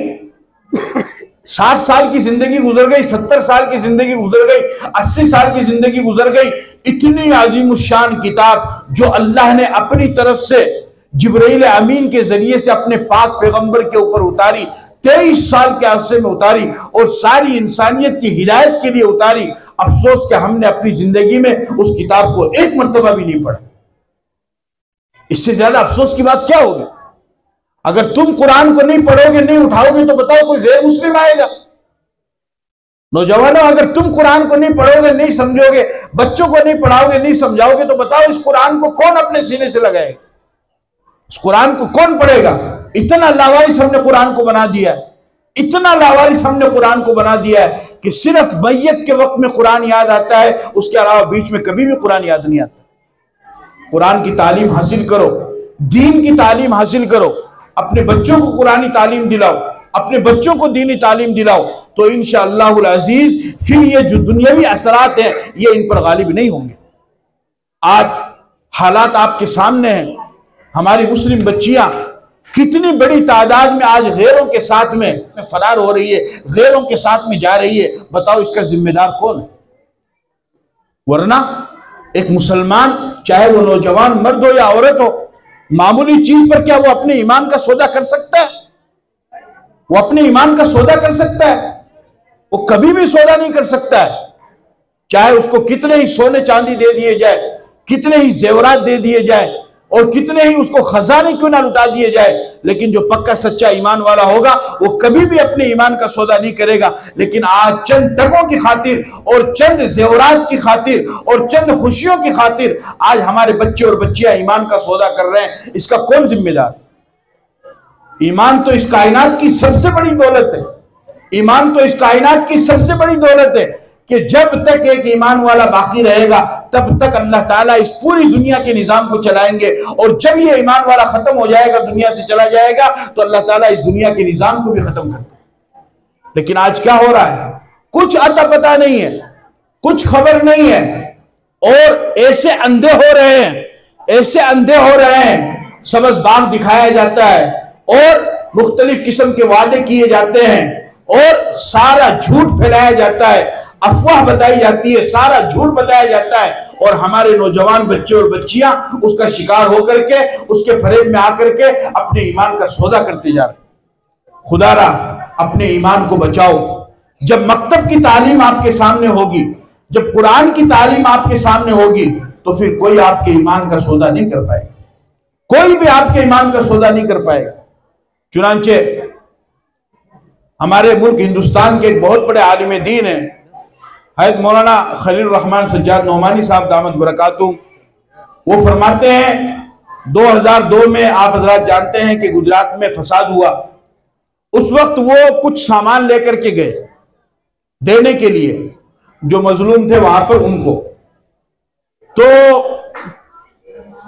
60 साल की जिंदगी गुजर गई, 70 साल की जिंदगी गुजर गई, 80 साल की जिंदगी गुजर गई, इतनी अजीमुशान किताब जो अल्लाह ने अपनी तरफ से जिब्राइल अमीन के जरिए से अपने पाक पैगंबर के ऊपर उतारी, 23 साल के अरसे में उतारी और सारी इंसानियत की हिदायत के लिए उतारी। अफसोस कि हमने अपनी जिंदगी में उस किताब को एक मर्तबा भी नहीं पढ़ा। इससे ज्यादा अफसोस की बात क्या होगी? अगर तुम कुरान को नहीं पढ़ोगे, नहीं उठाओगे, तो बताओ कोई गैर मुस्लिम आएगा? नौजवानों, अगर तुम कुरान को नहीं पढ़ोगे, नहीं समझोगे, बच्चों को नहीं पढ़ाओगे, नहीं समझाओगे, तो बताओ इस कुरान को कौन अपने सीने से लगाएगा? इस कुरान को कौन पढ़ेगा? इतना लावारिस हमने कुरान को बना दिया है, इतना लावारिस हमने कुरान को बना दिया है कि सिर्फ मैयत के वक्त में कुरान याद आता है, उसके अलावा बीच में कभी भी कुरान याद नहीं आता। कुरान की तालीम हासिल करो, दीन की तालीम हासिल करो, अपने बच्चों को कुरानी तालीम दिलाओ, अपने बच्चों को दीनी तालीम दिलाओ, तो इंशाअल्लाहुल अजीज फिर ये जो दुनियावी असरात हैं ये इन पर गालिब नहीं होंगे। आज हालात आपके सामने हैं, हमारी मुस्लिम बच्चियां कितनी बड़ी तादाद में आज गैरों के साथ में फरार हो रही है, गैरों के साथ में जा रही है। बताओ इसका जिम्मेदार कौन है? वरना एक मुसलमान, चाहे वो नौजवान मर्द हो या औरत हो, मामूली चीज पर क्या वो अपने ईमान का सौदा कर सकता है? वो अपने ईमान का सौदा कर सकता है? वो कभी भी सौदा नहीं कर सकता है। चाहे उसको कितने ही सोने चांदी दे दिए जाए, कितने ही जेवरात दे दिए जाए और कितने ही उसको खजाने क्यों ना लुटा दिए जाए, लेकिन जो पक्का सच्चा ईमान वाला होगा वो कभी भी अपने ईमान का सौदा नहीं करेगा। लेकिन आज चंद टकों की खातिर और चंद जेवरात की खातिर और चंद खुशियों की खातिर आज हमारे बच्चे और बच्चियां ईमान का सौदा कर रहे हैं। इसका कौन जिम्मेदार? ईमान तो इस कायनात की सबसे बड़ी दौलत है। ईमान तो इस कायनात की सबसे बड़ी दौलत है कि जब तक एक ईमान वाला बाकी रहेगा तब तक अल्लाह ताला इस पूरी दुनिया के निजाम को चलाएंगे, और जब ये ईमान वाला खत्म हो जाएगा, दुनिया से चला जाएगा, तो अल्लाह ताला इस दुनिया के निजाम को भी खत्म कर देगा। लेकिन आज क्या हो रहा है? कुछ अता पता नहीं है, कुछ खबर नहीं है, और ऐसे अंधे हो रहे हैं, ऐसे अंधे हो रहे हैं। सब्ज़ बाग दिखाया जाता है और मुख्तलिफ किस्म के वादे किए जाते हैं और सारा झूठ फैलाया जाता है, अफवाह बताई जाती है, सारा झूठ बताया जाता है, और हमारे नौजवान बच्चे और बच्चियां उसका शिकार होकर के उसके फरेब में आकर के अपने ईमान का सौदा करते जा रहे। खुदारा अपने ईमान को बचाओ। जब मकतब की तालीम आपके सामने होगी, जब कुरान की तालीम आपके सामने होगी, तो फिर कोई आपके ईमान का सौदा नहीं कर पाएगा, कोई भी आपके ईमान का सौदा नहीं कर पाएगा। चुनांचे हमारे मुल्क हिंदुस्तान के एक बहुत बड़े आलिम दीन है हज़रत मौलाना खलील रहमान सज्जाद नोमानी साहब दामद बरकातुहू, वो फरमाते हैं 2002 में आप हजरात जानते हैं कि गुजरात में फसाद हुआ। उस वक्त वो कुछ सामान लेकर के गए देने के लिए जो मजलूम थे वहां पर उनको, तो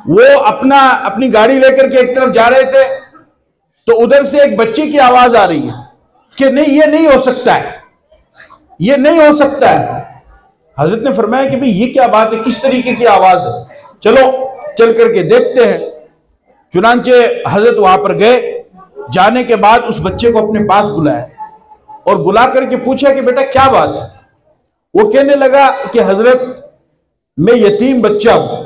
वो अपनी गाड़ी लेकर के एक तरफ जा रहे थे, तो उधर से एक बच्चे की आवाज आ रही है कि नहीं, ये नहीं हो सकता है, ये नहीं हो सकता है। हजरत ने फरमाया कि भाई ये क्या बात है, किस तरीके की आवाज है, चलो चल करके देखते हैं। चुनांचे हजरत वहां पर गए। जाने के बाद उस बच्चे को अपने पास बुलाया और बुला करके पूछा कि बेटा क्या बात है। वो कहने लगा कि हजरत मैं यतीम बच्चा हूं,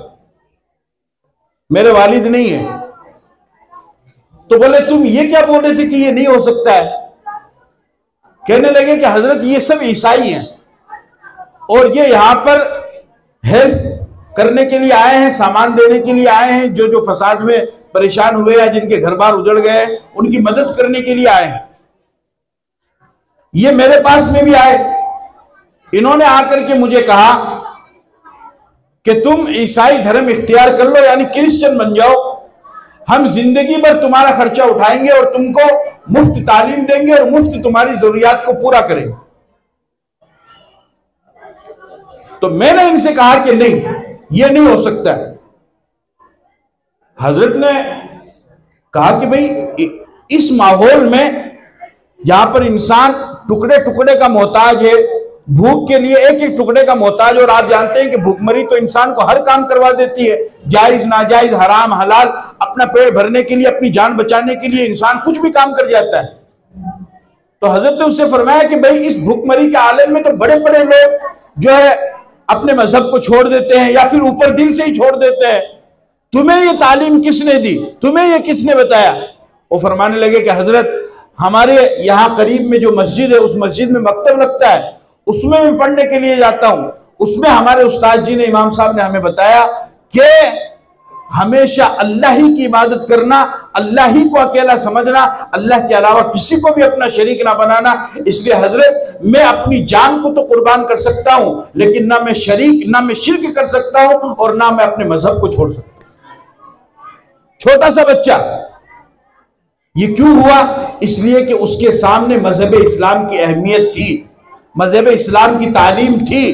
मेरे वालिद नहीं है। तो बोले तुम ये क्या बोल रहे थे कि ये नहीं हो सकता है? कहने लगे कि हजरत ये सब ईसाई हैं और ये यहां पर हेल्प करने के लिए आए हैं, सामान देने के लिए आए हैं, जो फसाद में परेशान हुए या जिनके घर बार उजड़ गए उनकी मदद करने के लिए आए हैं। ये मेरे पास में भी आए, इन्होंने आकर के मुझे कहा कि तुम ईसाई धर्म इख्तियार कर लो, यानी क्रिश्चियन बन जाओ, हम जिंदगी भर तुम्हारा खर्चा उठाएंगे और तुमको मुफ्त तालीम देंगे और मुफ्त तुम्हारी जरूरियात को पूरा करेंगे। तो मैंने इनसे कहा कि नहीं, यह नहीं हो सकता है। हजरत ने कहा कि भाई इस माहौल में जहां पर इंसान टुकड़े टुकड़े का मोहताज है, भूख के लिए एक एक टुकड़े का मोहताज, और आप जानते हैं कि भूखमरी तो इंसान को हर काम करवा देती है, जायज नाजायज हराम हलाल, अपना पेट भरने के लिए, अपनी जान बचाने के लिए इंसान कुछ भी काम कर जाता है। तो हजरत ने उससे फरमाया कि भाई इस भूखमरी के आलम में तो बड़े बड़े लोग जो है अपने मजहब को छोड़ देते हैं या फिर ऊपर दिल से ही छोड़ देते हैं। तुम्हें ये तालीम किसने दी, तुम्हें ये किसने बताया? वो फरमाने लगे कि हजरत हमारे यहाँ करीब में जो मस्जिद है उस मस्जिद में मकतब लगता है, उसमें मैं पढ़ने के लिए जाता हूं। उसमें हमारे उस्ताद जी ने, इमाम साहब ने हमें बताया कि हमेशा अल्लाह ही की इबादत करना, अल्लाह ही को अकेला समझना, अल्लाह के अलावा किसी को भी अपना शरीक ना बनाना। इसलिए हजरत मैं अपनी जान को तो कुर्बान कर सकता हूं, लेकिन ना मैं शरीक, ना मैं शिर्क कर सकता हूं और ना मैं अपने मजहब को छोड़ सकता हूं। छोटा सा बच्चा, ये क्यों हुआ? इसलिए कि उसके सामने मजहब इस्लाम की अहमियत थी, मजहब इस्लाम की तालीम थी।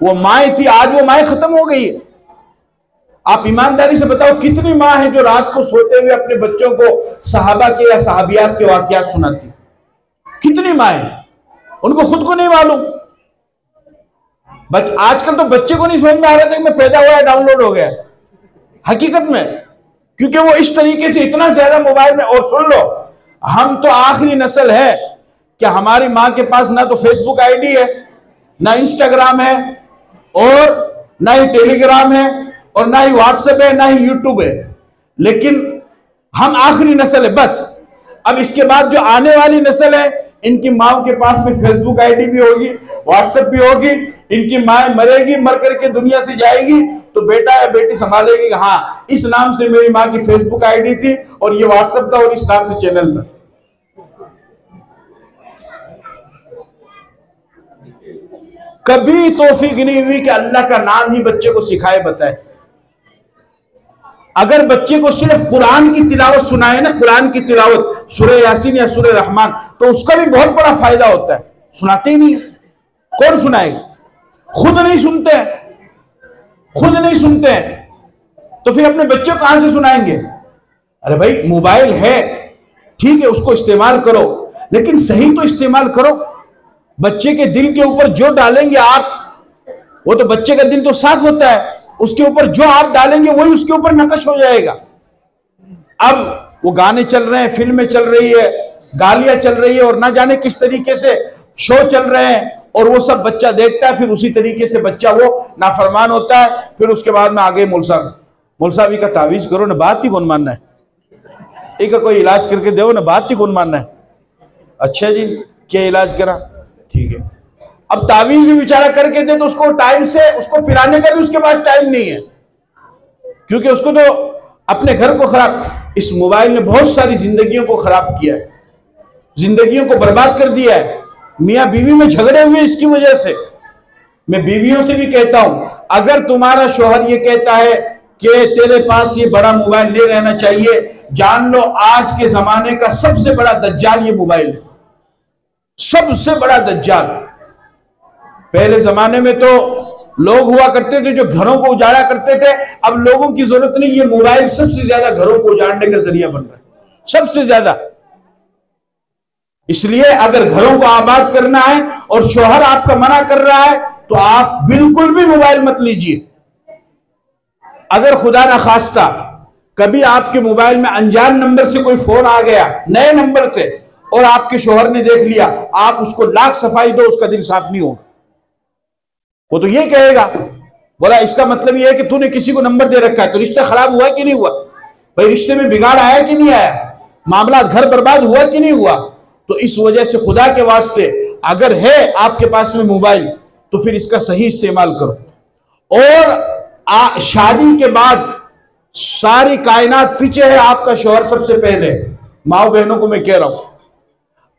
वो माए थी, आज वो माए खत्म हो गई है। आप ईमानदारी से बताओ कितनी माँ है जो रात को सोते हुए अपने बच्चों को सहाबा के या सहाबियात के वाकयात सुनाती? कितनी माँ है, उनको खुद को नहीं मालूम। आजकल तो बच्चे को नहीं समझ में आ रहा था कि मैं पैदा हुआ है, डाउनलोड हो गया हकीकत में, क्योंकि वो इस तरीके से इतना ज्यादा मोबाइल में। और सुन लो, हम तो आखिरी नस्ल है कि हमारी माँ के पास ना तो फेसबुक आईडी है, ना इंस्टाग्राम है, और ना ही टेलीग्राम है, और ना ही व्हाट्सएप है, ना ही यूट्यूब है। लेकिन हम आखिरी नस्ल है बस। अब इसके बाद जो आने वाली नस्ल है, इनकी माओ के पास में फेसबुक आईडी भी होगी, व्हाट्सएप भी होगी। इनकी माँ मरेगी, मर करके दुनिया से जाएगी, तो बेटा या बेटी संभालेगी कि हाँ इस नाम से मेरी माँ की फेसबुक आईडी थी और ये व्हाट्सएप था और इस नाम से चैनल था। कभी तौफीक नहीं हुई कि अल्लाह का नाम ही बच्चे को सिखाए बताए। अगर बच्चे को सिर्फ कुरान की तिलावत सुनाए ना, कुरान की तिलावत सूरह यासीन या सूरह रहमान, तो उसका भी बहुत बड़ा फायदा होता है। सुनाते ही नहीं, कौन सुनाएगा? खुद नहीं सुनते हैं, खुद नहीं सुनते हैं, तो फिर अपने बच्चे को कहां से सुनाएंगे? अरे भाई मोबाइल है, ठीक है, उसको इस्तेमाल करो, लेकिन सही तो इस्तेमाल करो। बच्चे के दिल के ऊपर जो डालेंगे आप, वो तो बच्चे का दिल तो साफ होता है, उसके ऊपर जो आप डालेंगे वही उसके ऊपर नकश हो जाएगा। अब वो गाने चल रहे हैं, फिल्में चल रही है, गालियां चल रही है और ना जाने किस तरीके से शो चल रहे हैं, और वो सब बच्चा देखता है, फिर उसी तरीके से बच्चा वो नाफरमान होता है। फिर उसके बाद में आगे मौलवी का तावीज करो ना, बात ही कौन मानना है? एक कोई इलाज करके दो ना, बात ही कौन मानना है? अच्छा जी, क्या इलाज करा? ठीक है, अब तावीज भी बेचारा करके दे तो उसको टाइम से उसको पिलाने का भी उसके पास टाइम नहीं है, क्योंकि उसको तो अपने घर को खराब, इस मोबाइल ने बहुत सारी जिंदगियों को खराब किया है, जिंदगियों को बर्बाद कर दिया है। मियां बीवी में झगड़े हुए इसकी वजह से। मैं बीवियों से भी कहता हूं, अगर तुम्हारा शौहर ये कहता है कि तेरे पास ये बड़ा मोबाइल ले रहना चाहिए, जान लो आज के जमाने का सबसे बड़ा दज्जाल ये मोबाइल है, सबसे बड़ा दज्जाल। पहले जमाने में तो लोग हुआ करते थे जो घरों को उजाड़ा करते थे, अब लोगों की जरूरत नहीं, ये मोबाइल सबसे ज्यादा घरों को उजाड़ने का जरिया बन रहा है, सबसे ज्यादा। इसलिए अगर घरों को आबाद करना है और शौहर आपका मना कर रहा है तो आप बिल्कुल भी मोबाइल मत लीजिए। अगर खुदा ना खास्ता कभी आपके मोबाइल में अनजान नंबर से कोई फोन आ गया, नए नंबर से, और आपके शौहर ने देख लिया, आप उसको लाख सफाई दो, उसका दिल साफ नहीं होगा। वो तो ये कहेगा, बोला इसका मतलब ये है कि तूने किसी को नंबर दे रखा है, तो रिश्ता खराब हुआ कि नहीं हुआ? भाई रिश्ते में बिगाड़ आया कि नहीं आया? मामला घर बर्बाद हुआ कि नहीं हुआ? तो इस वजह से खुदा के वास्ते अगर है आपके पास में मोबाइल तो फिर इसका सही इस्तेमाल करो। और शादी के बाद सारी कायनात पीछे है, आपका शौहर सबसे पहले। माओ बहनों को मैं कह रहा हूं,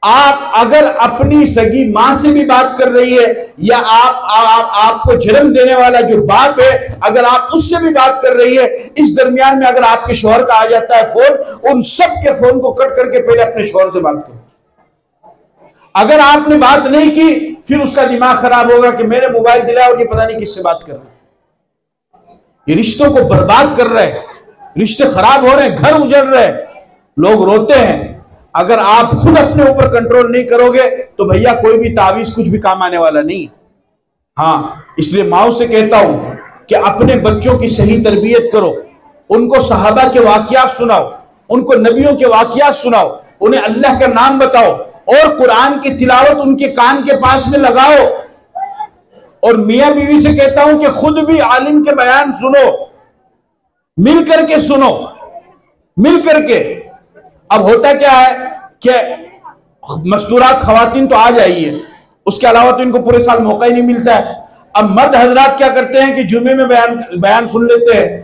आप अगर अपनी सगी मां से भी बात कर रही है, या आपको जन्म देने वाला जो बाप है अगर आप उससे भी बात कर रही है, इस दरमियान में अगर आपके शौहर का आ जाता है फोन, उन सब के फोन को कट करके पहले अपने शौहर से बात करो। अगर आपने बात नहीं की फिर उसका दिमाग खराब होगा कि मेरे मोबाइल दिलाया और ये पता नहीं किससे बात कर रहा है। ये रिश्तों को बर्बाद कर रहे हैं, रिश्ते खराब हो रहे हैं, घर उजड़ रहे हैं, लोग रोते हैं। अगर आप खुद अपने ऊपर कंट्रोल नहीं करोगे तो भैया कोई भी तावीज कुछ भी काम आने वाला नहीं। हाँ, इसलिए माओ से कहता हूं कि अपने बच्चों की सही तरबियत करो, उनको सहाबा के वाकयात सुनाओ, उनको नबियों के वाकयात सुनाओ, उन्हें अल्लाह का नाम बताओ, और कुरान की तिलावत उनके कान के पास में लगाओ। और मियां बीवी से कहता हूं कि खुद भी आलिम के बयान सुनो, मिल करके सुनो, मिल करके। अब होता क्या है कि मस्तूरात खवातीन तो आ जाइए, उसके अलावा तो इनको पूरे साल मौका ही नहीं मिलता है। अब मर्द हजरात क्या करते हैं कि जुमे में बयान सुन लेते हैं,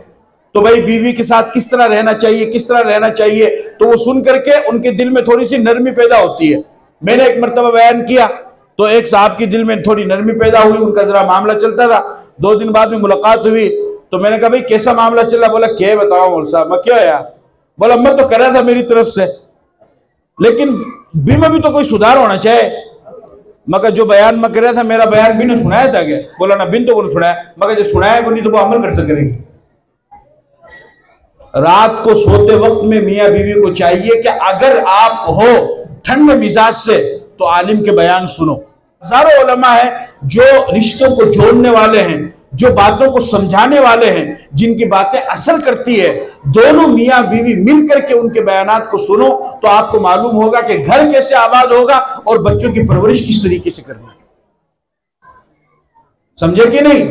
तो भाई बीवी के साथ किस तरह रहना चाहिए, किस तरह रहना चाहिए, तो वो सुन करके उनके दिल में थोड़ी सी नरमी पैदा होती है। मैंने एक मरतबा बयान किया तो एक साहब के दिल में थोड़ी नरमी पैदा हुई, उनका जरा मामला चलता था। 2 दिन बाद में मुलाकात हुई तो मैंने कहा भाई कैसा मामला चला? बोला क्या बताओ मौल साहब। मैं क्या यार? बोला मैं तो कर रहा था मेरी तरफ से, लेकिन बी में भी तो कोई सुधार होना चाहिए। मगर जो बयान मैं कर रहा था मेरा बयान भी ने सुनाया था क्या? बोला ना बिन तो को सुनाया। मगर जो सुनाया को नहीं तो वो अमल कर सकेगी। रात को सोते वक्त में मियां बीवी को चाहिए कि अगर आप हो ठंड मिजाज से तो आलिम के बयान सुनो। हजारों उलमा है जो रिश्तों को जोड़ने वाले हैं, जो बातों को समझाने वाले हैं, जिनकी बातें असर करती है। दोनों मियां बीवी मिलकर के उनके बयानात को सुनो तो आपको मालूम होगा कि घर कैसे आबाद होगा और बच्चों की परवरिश किस तरीके से करनी। समझे कि नहीं?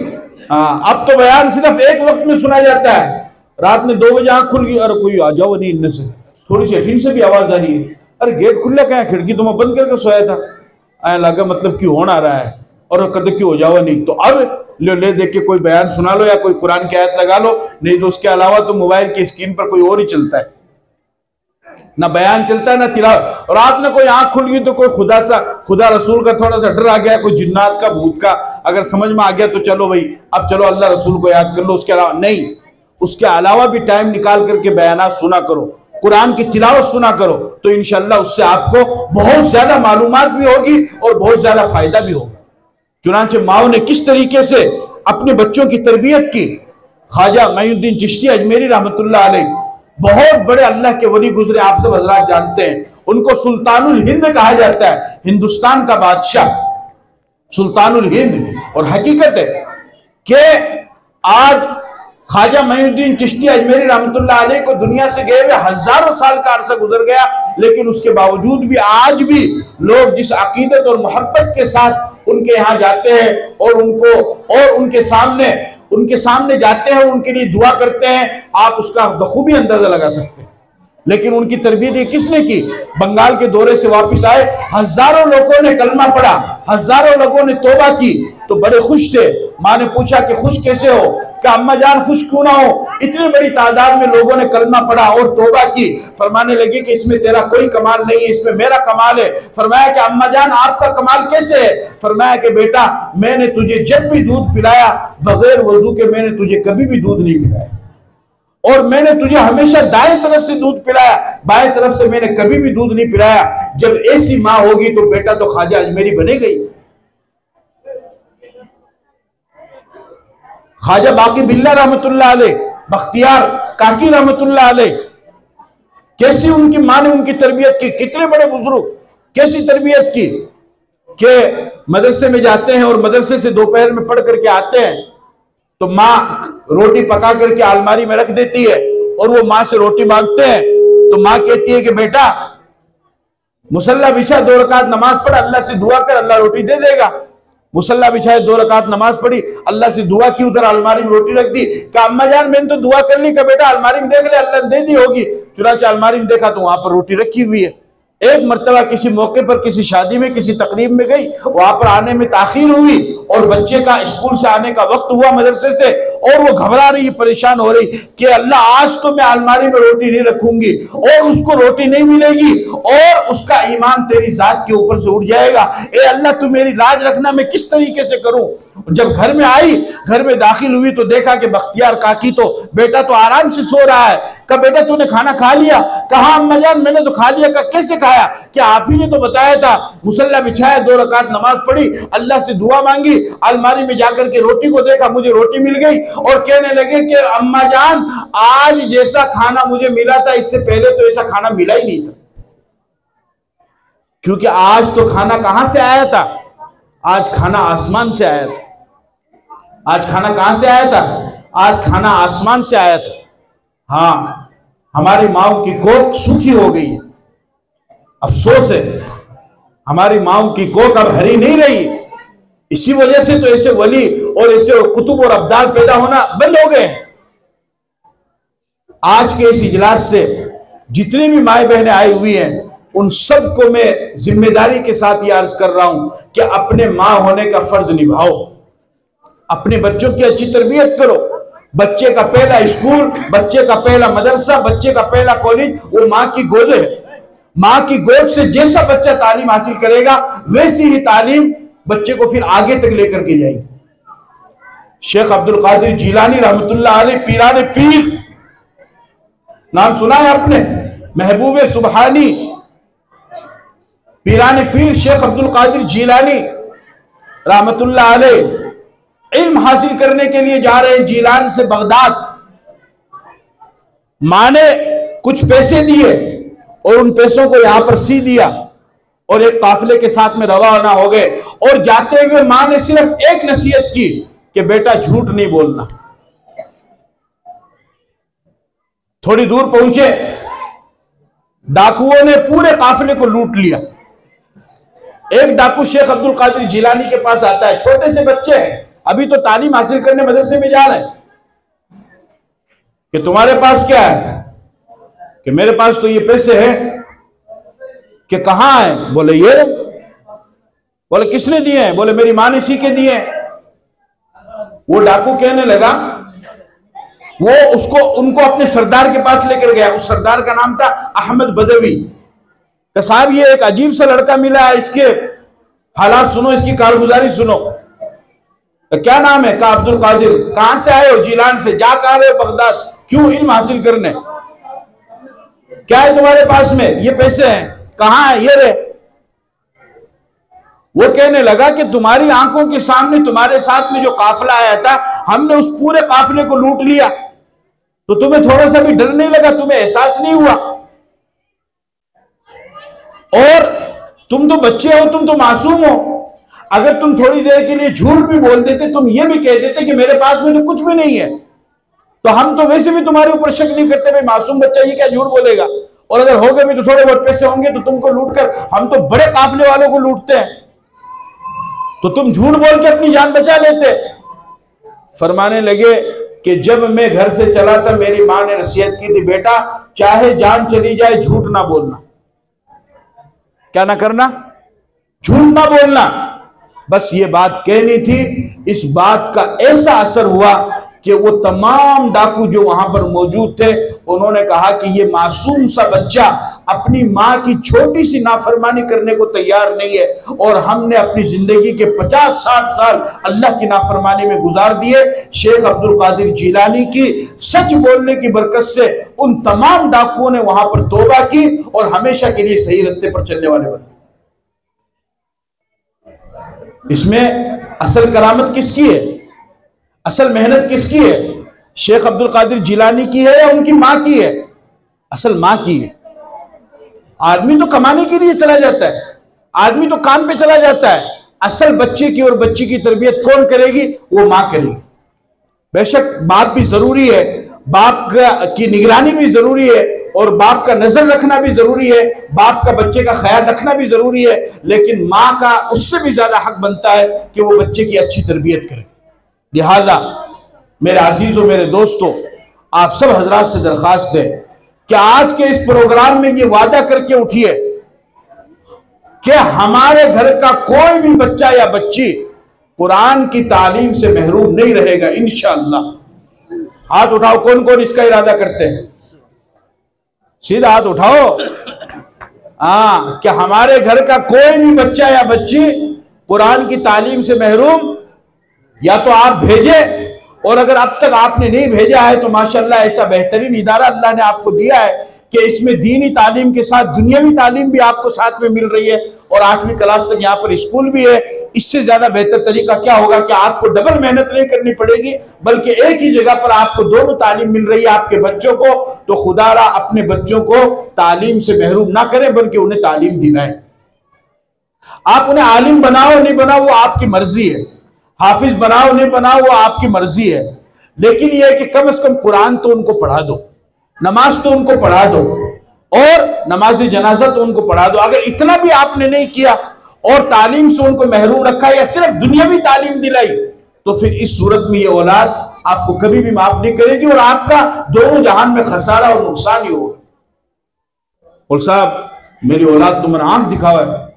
हाँ, अब तो बयान सिर्फ एक वक्त में सुना जाता है। रात में 2 बजे आंख खुल गई, अरे कोई आ जाओ नहीं, इनमें से थोड़ी सी अठीन से भी आवाज आ रही है। अरे गेट खुला क्या है? खिड़की तो मैं बंद करके सोया था। आया लगा मतलब क्यों होना आ रहा है, और कहते क्यों हो जाओ नहीं। तो अब ले देख के कोई बयान सुना लो या कोई कुरान की आयत लगा लो, नहीं तो उसके अलावा तो मोबाइल की स्क्रीन पर कोई और ही चलता है, ना बयान चलता है ना तिलावत। और आपने कोई आंख खुल गई तो कोई खुदा रसूल का थोड़ा सा डर आ गया, कोई जिन्नात का भूत का अगर समझ में आ गया तो चलो भाई अब चलो अल्लाह रसूल को याद कर लो, उसके अलावा नहीं। उसके अलावा भी टाइम निकाल करके बयानात सुना करो, कुरान की तिलावत सुना करो, तो इंशाअल्लाह उससे आपको बहुत ज्यादा मालूमात भी होगी और बहुत ज्यादा फायदा भी होगा। चुनांचे माओ ने किस तरीके से अपने बच्चों की तरबियत की। ख्वाजा मोइनुद्दीन चिश्ती अजमेरी रहमतुल्लाह अलैह बहुत बड़े अल्लाह के वली गुजरे, आप सब हजरात जानते हैं। उनको सुल्तानुल हिंद कहा जाता है, हिंदुस्तान का बादशाह, सुल्तानुल हिंद। और हकीकत है कि आज ख्वाजा मोइनुद्दीन चिश्ती अजमेरी रहमतुल्लाह अलैह को दुनिया से गए हुए हजारों साल का अरसा गुजर गया, लेकिन उसके बावजूद भी आज भी लोग जिस अकीदत और मोहब्बत के साथ उनके यहाँ जाते हैं और उनके सामने जाते हैं, उनके लिए दुआ करते हैं, आप उसका बखूबी अंदाजा लगा सकते हैं। लेकिन उनकी तरबियत किसने की? बंगाल के दौरे से वापस आए, हजारों लोगों ने कलमा पढ़ा, हजारों लोगों ने तौबा की, तो बड़े खुश थे। माँ ने पूछा कि खुश कैसे हो? क्या अम्मा जान खुश क्यों ना हो? इतनी बड़ी तादाद में लोगों ने कलमा पढ़ा और तौबा की। फरमाने लगे कि इसमें तेरा कोई कमाल नहीं है, इसमें मेरा कमाल है। फरमाया कि अम्मा जान आपका कमाल कैसे है? फरमाया कि बेटा मैंने तुझे जब भी दूध पिलाया बगैर वजू के मैंने तुझे कभी भी दूध नहीं पिलाया, और मैंने तुझे हमेशा दाएं तरफ से दूध पिलाया, बाएं तरफ से मैंने कभी भी दूध नहीं पिलाया। जब ऐसी माँ होगी तो बेटा तो ख्वाजा अजमेरी बनेगी। ख्वाजा बाकी बिल्ला रहमतुल्लाह अलैह, बख्तियार काकी रहमतुल्लाह अलैह, कैसी उनकी माँ ने उनकी तरबियत की। कितने बड़े बुजुर्ग, कैसी तरबियत की कि मदरसे में जाते हैं और मदरसे से दोपहर में पढ़ करके आते हैं तो माँ रोटी पका करके अलमारी में रख देती है, और वो माँ से रोटी मांगते हैं तो माँ कहती है कि बेटा मुसल्ला बिछा, 2 रकात नमाज पढ़, अल्लाह से दुआ कर, अल्लाह रोटी दे देगा। मुसल्ला बिछाए, 2 रकात नमाज पढ़ी, अल्लाह से दुआ की, उधर अलमारी में रोटी रख दी। कहा अम्मा जान मैंने तो दुआ कर ली। का बेटा अलमारी में देख ले, अल्लाह ने दे दी होगी। चुनांचे अलमारी में देखा तो वहां पर रोटी रखी हुई है। एक मर्तबा किसी मौके पर किसी शादी में किसी तकरीब में गई, वहां पर आने में ताखीर हुई और बच्चे का स्कूल से आने का वक्त हुआ मदरसे से, और वो घबरा रही, परेशान हो रही कि अल्लाह आज तो मैं अलमारी में रोटी नहीं रखूंगी और उसको रोटी नहीं मिलेगी और उसका ईमान तेरी जात के ऊपर से उठ जाएगा। ए अल्लाह तू मेरी लाज रखना, मैं किस तरीके से करूं? जब घर में आई, घर में दाखिल हुई तो देखा कि बख्तियार काकी तो बेटा तो आराम से सो रहा है। कहा बेटा तूने खाना खा लिया? कहा अम्मा जान मैंने तो खा लिया। कहा कैसे खाया? क्या आप ही ने तो बताया था, मुसल्ला बिछाया, 2 रकात नमाज पढ़ी, अल्लाह से दुआ मांगी, अलमारी में जाकर के रोटी को देखा, मुझे रोटी मिल गई। और कहने लगे कि अम्मा जान आज जैसा खाना मुझे मिला था इससे पहले तो ऐसा खाना मिला ही नहीं था। क्योंकि आज तो खाना कहां से आया था? आज खाना आसमान से आया था। आज खाना कहां से आया था? आज खाना आसमान से आया था। हाँ, हमारी माओ की कोख सूखी हो गई है, अफसोस है, हमारी माओ की कोख अब हरी नहीं रही। इसी वजह से तो ऐसे वली और ऐसे कुतुब और अब्दाल पैदा होना बंद हो गए। आज के इस इजलास से जितनी भी माए बहनें आई हुई हैं उन सबको मैं जिम्मेदारी के साथ ये अर्ज कर रहा हूं कि अपने मां होने का फर्ज निभाओ, अपने बच्चों की अच्छी तरबियत करो। बच्चे का पहला स्कूल, बच्चे का पहला मदरसा, बच्चे का पहला कॉलेज वो मां की गोद है। मां की गोद से जैसा बच्चा तालीम हासिल करेगा वैसी ही तालीम बच्चे को फिर आगे तक लेकर के जाएगी। शेख अब्दुल कादिर जिलानी रहमतुल्लाह अलैह, पीराने पीर, नाम सुना है आपने? महबूब सुबहानी, पीराने पीर शेख अब्दुल कादिर जिलानी रहमतुल्लाह अलैह इल्म हासिल करने के लिए जा रहे हैं जिलान से बगदाद। मां ने कुछ पैसे दिए और उन पैसों को यहां पर सी दिया और एक काफिले के साथ में रवाना हो गए। और जाते हुए मां ने सिर्फ एक नसीहत की कि बेटा झूठ नहीं बोलना। थोड़ी दूर पहुंचे, डाकुओं ने पूरे काफिले को लूट लिया। एक डाकू शेख अब्दुल कादिर जिलानी के पास आता है, छोटे से बच्चे हैं, अभी तो तालीम हासिल करने मदरसे में जा रहे हैं, कि तुम्हारे पास क्या है? कि मेरे पास तो ये पैसे हैं। कि कहां है? बोले ये। बोले किसने दिए हैं? बोले मेरी माँ ने सी के दिए हैं। वो डाकू कहने लगा, वो उसको उनको अपने सरदार के पास लेकर गया। उस सरदार का नाम था अहमद बदवी। तो साहब ये एक अजीब सा लड़का मिला है, इसके हालात सुनो, इसकी कारगुजारी सुनो। तो क्या नाम है? कहा अब्दुल कादिर। कहां से आए हो? जिलान से। जा कहां रहे हो? बगदाद। क्यों? इल्म हासिल करने। क्या है तुम्हारे पास में? ये पैसे हैं। कहां है? ये रे। वो कहने लगा कि तुम्हारी आंखों के सामने तुम्हारे साथ में जो काफिला आया था, हमने उस पूरे काफिले को लूट लिया, तो तुम्हें थोड़ा सा भी डर नहीं लगा? तुम्हें एहसास नहीं हुआ? और तुम तो बच्चे हो, तुम तो मासूम हो। अगर तुम थोड़ी देर के लिए झूठ भी बोल देते, तुम ये भी कह देते कि मेरे पास में तो कुछ भी नहीं है, तो हम तो वैसे भी तुम्हारे ऊपर शक नहीं करते। भाई मासूम बच्चा ये क्या झूठ बोलेगा? और अगर हो गए भी तो थोड़े बहुत पैसे होंगे तो तुमको लूट कर, हम तो बड़े काफिले वालों को लूटते हैं, तो तुम झूठ बोल के अपनी जान बचा लेते। फरमाने लगे कि जब मैं घर से चला था, मेरी मां ने नसीहत की थी, बेटा चाहे जान चली जाए झूठ ना बोलना। क्या ना करना? झूठ ना बोलना। बस ये बात कहनी थी। इस बात का ऐसा असर हुआ कि वो तमाम डाकू जो वहां पर मौजूद थे, उन्होंने कहा कि ये मासूम सा बच्चा अपनी मां की छोटी सी नाफरमानी करने को तैयार नहीं है, और हमने अपनी जिंदगी के 50-60 साल अल्लाह की नाफरमानी में गुजार दिए। शेख अब्दुल कादिर जिलानी की सच बोलने की बरकत से उन तमाम डाकुओं ने वहां पर तौबा की और हमेशा के लिए सही रास्ते पर चलने वाले बने। इसमें असल करामत किसकी है? असल मेहनत किसकी है? शेख अब्दुल कादिर जिलानी की है या उनकी मां की है? असल मां की है। आदमी तो कमाने के लिए चला जाता है, आदमी तो काम पे चला जाता है। असल बच्चे की और बच्ची की तरबियत कौन करेगी? वो मां करेगी। बेशक बाप भी जरूरी है, बाप की निगरानी भी जरूरी है, और बाप का नजर रखना भी जरूरी है, बाप का बच्चे का ख्याल रखना भी जरूरी है, लेकिन मां का उससे भी ज्यादा हक बनता है कि वो बच्चे की अच्छी तरबियत करे। लिहाजा मेरे अजीजों, मेरे दोस्तों, आप सब हजरात से दरखास्त है कि आज के इस प्रोग्राम में ये वादा करके उठिए कि हमारे घर का कोई भी बच्चा या बच्ची कुरान की तालीम से महरूम नहीं रहेगा इंशाअल्लाह। हाथ उठाओ, कौन कौन इसका इरादा करते हैं? सीधा हाथ उठाओ। क्या हमारे घर का कोई भी बच्चा या बच्ची कुरान की तालीम से महरूम? या तो आप भेजे, और अगर अब तक आपने नहीं भेजा है तो माशाल्लाह ऐसा बेहतरीन इदारा अल्लाह ने आपको दिया है कि इसमें दीनी तालीम के साथ दुनियावी तालीम भी आपको साथ में मिल रही है, और 8वीं क्लास तक यहाँ पर स्कूल भी है। इससे ज्यादा बेहतर तरीका क्या होगा कि आपको डबल मेहनत नहीं करनी पड़ेगी, बल्कि एक ही जगह पर आपको दोनों तालीम मिल रही है आपके बच्चों को। तो खुदारा अपने बच्चों को तालीम से महरूम ना करें, बल्कि उन्हें तालीम दिलाएं। आप उन्हें आलिम बनाओ नहीं बनाओ वो आपकी मर्जी है, हाफिज बनाओ नहीं बनाओ वो आपकी मर्जी है, लेकिन यह है कि कम से कम कुरान तो उनको पढ़ा दो, नमाज तो उनको पढ़ा दो, और नमाज जनाजा तो उनको पढ़ा दो। अगर इतना भी आपने नहीं किया और तालीम से उनको महरूम रखा या सिर्फ दुनियावी तालीम दिलाई, तो फिर इस सूरत में ये औलाद आपको कभी भी माफ नहीं करेगी, और आपका दोनों जहान में खसारा और नुकसान ही होगा। और साहब मेरी औलाद तुम्हारा आंख दिखावा है,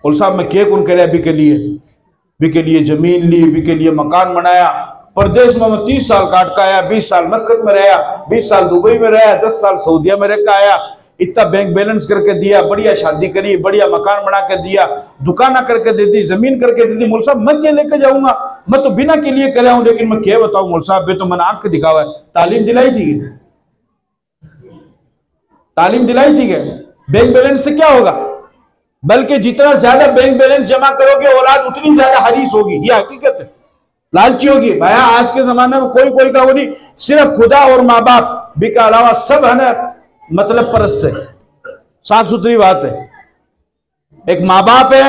और साहब मैं क्या कौन करे? अभी के लिए जमीन ली, अभी के लिए मकान बनाया, परदेश में मैं 30 साल काट का आया, 20 साल मस्कत में रहा, 20 साल दुबई में रहा, 10 साल सऊदिया में रह के आया, इतना बैंक बैलेंस करके दिया, बढ़िया शादी करी, बढ़िया मकान बना के दिया, दुकाना करके दे दी, जमीन करके दे दी। मौल साहब मैं क्या लेके जाऊंगा? मैं तो बिना के लिए कर हूं, लेकिन मैं क्या बताऊं मौल साहब, तो मैंने आंख दिखावा है। तालीम दिलाई थी, तालीम दिलाई थी क्या? बैंक बैलेंस से क्या होगा? बल्कि जितना ज्यादा बैंक बैलेंस जमा करोगे औलाद उतनी ज्यादा हरीस होगी। ये हकीकत है, लालची होगी। भैया आज के जमाने में कोई का वो नहीं, सिर्फ खुदा और माँ बाप भी के अलावा सब है ना मतलब परस्त है। साफ सुथरी बात है। एक माँ बाप है,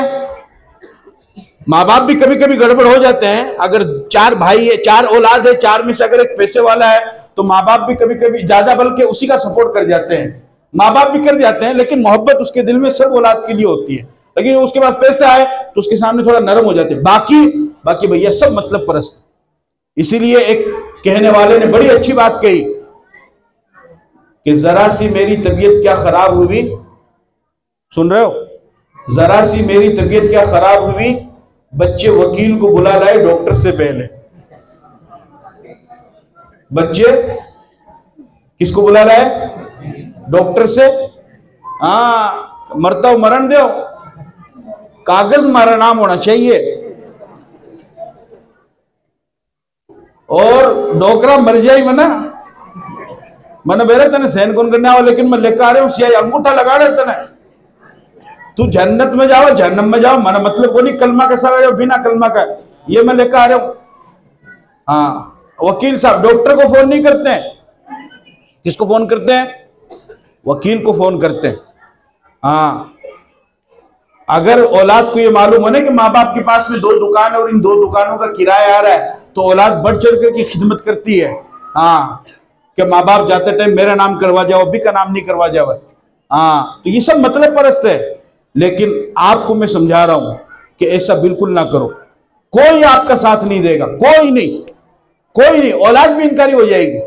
माँ बाप भी कभी कभी गड़बड़ हो जाते हैं। अगर 4 भाई है, 4 औलाद है, 4 में से अगर एक पैसे वाला है तो माँ बाप भी कभी कभी ज्यादा बल्कि उसी का सपोर्ट कर जाते हैं। माँ बाप भी कर जाते हैं, लेकिन मोहब्बत उसके दिल में सब औलाद के लिए होती है। लेकिन उसके पास पैसा है तो उसके सामने थोड़ा नरम हो जाते हैं। बाकी भैया सब मतलब परस्त। इसीलिए एक कहने वाले ने बड़ी अच्छी बात कही कि जरा सी मेरी तबीयत क्या खराब हुई, सुन रहे हो? जरा सी मेरी तबीयत क्या खराब हुई, बच्चे वकील को बुला लाए डॉक्टर से पहले। बच्चे किसको बुला रहा है? डॉक्टर से। हाँ, मरता हो मरण दो, कागज मारा नाम होना चाहिए। और डोकरा मर जाए मैंने बेरा तने सहन कौन करने आओ, लेकिन मैं लेकर आ रहा हूं सियाही अंगूठा लगा रहे तने, तू जन्नत में जाओ जहन्नम में जाओ, मैंने मतलब को नहीं कलमा कैसा जाओ बिना कलमा का, ये मैं लेकर आ रहा हूं। हाँ, वकील साहब डॉक्टर को फोन नहीं करते हैं, किसको फोन करते हैं? वकील को फोन करते हैं। हाँ, अगर औलाद को ये मालूम हो ना कि माँ बाप के पास में 2 दुकान है और इन 2 दुकानों का किराया आ रहा है, तो औलाद बढ़ चढ़ करके खिदमत करती है। हाँ, कि माँ बाप जाते टाइम मेरा नाम करवा जाओ, अभी का नाम नहीं करवा जाओ। हाँ, तो ये सब मतलब परस्त है। लेकिन आपको मैं समझा रहा हूं कि ऐसा बिल्कुल ना करो। कोई आपका साथ नहीं देगा, कोई नहीं, औलाद भी इनकारी हो जाएगी।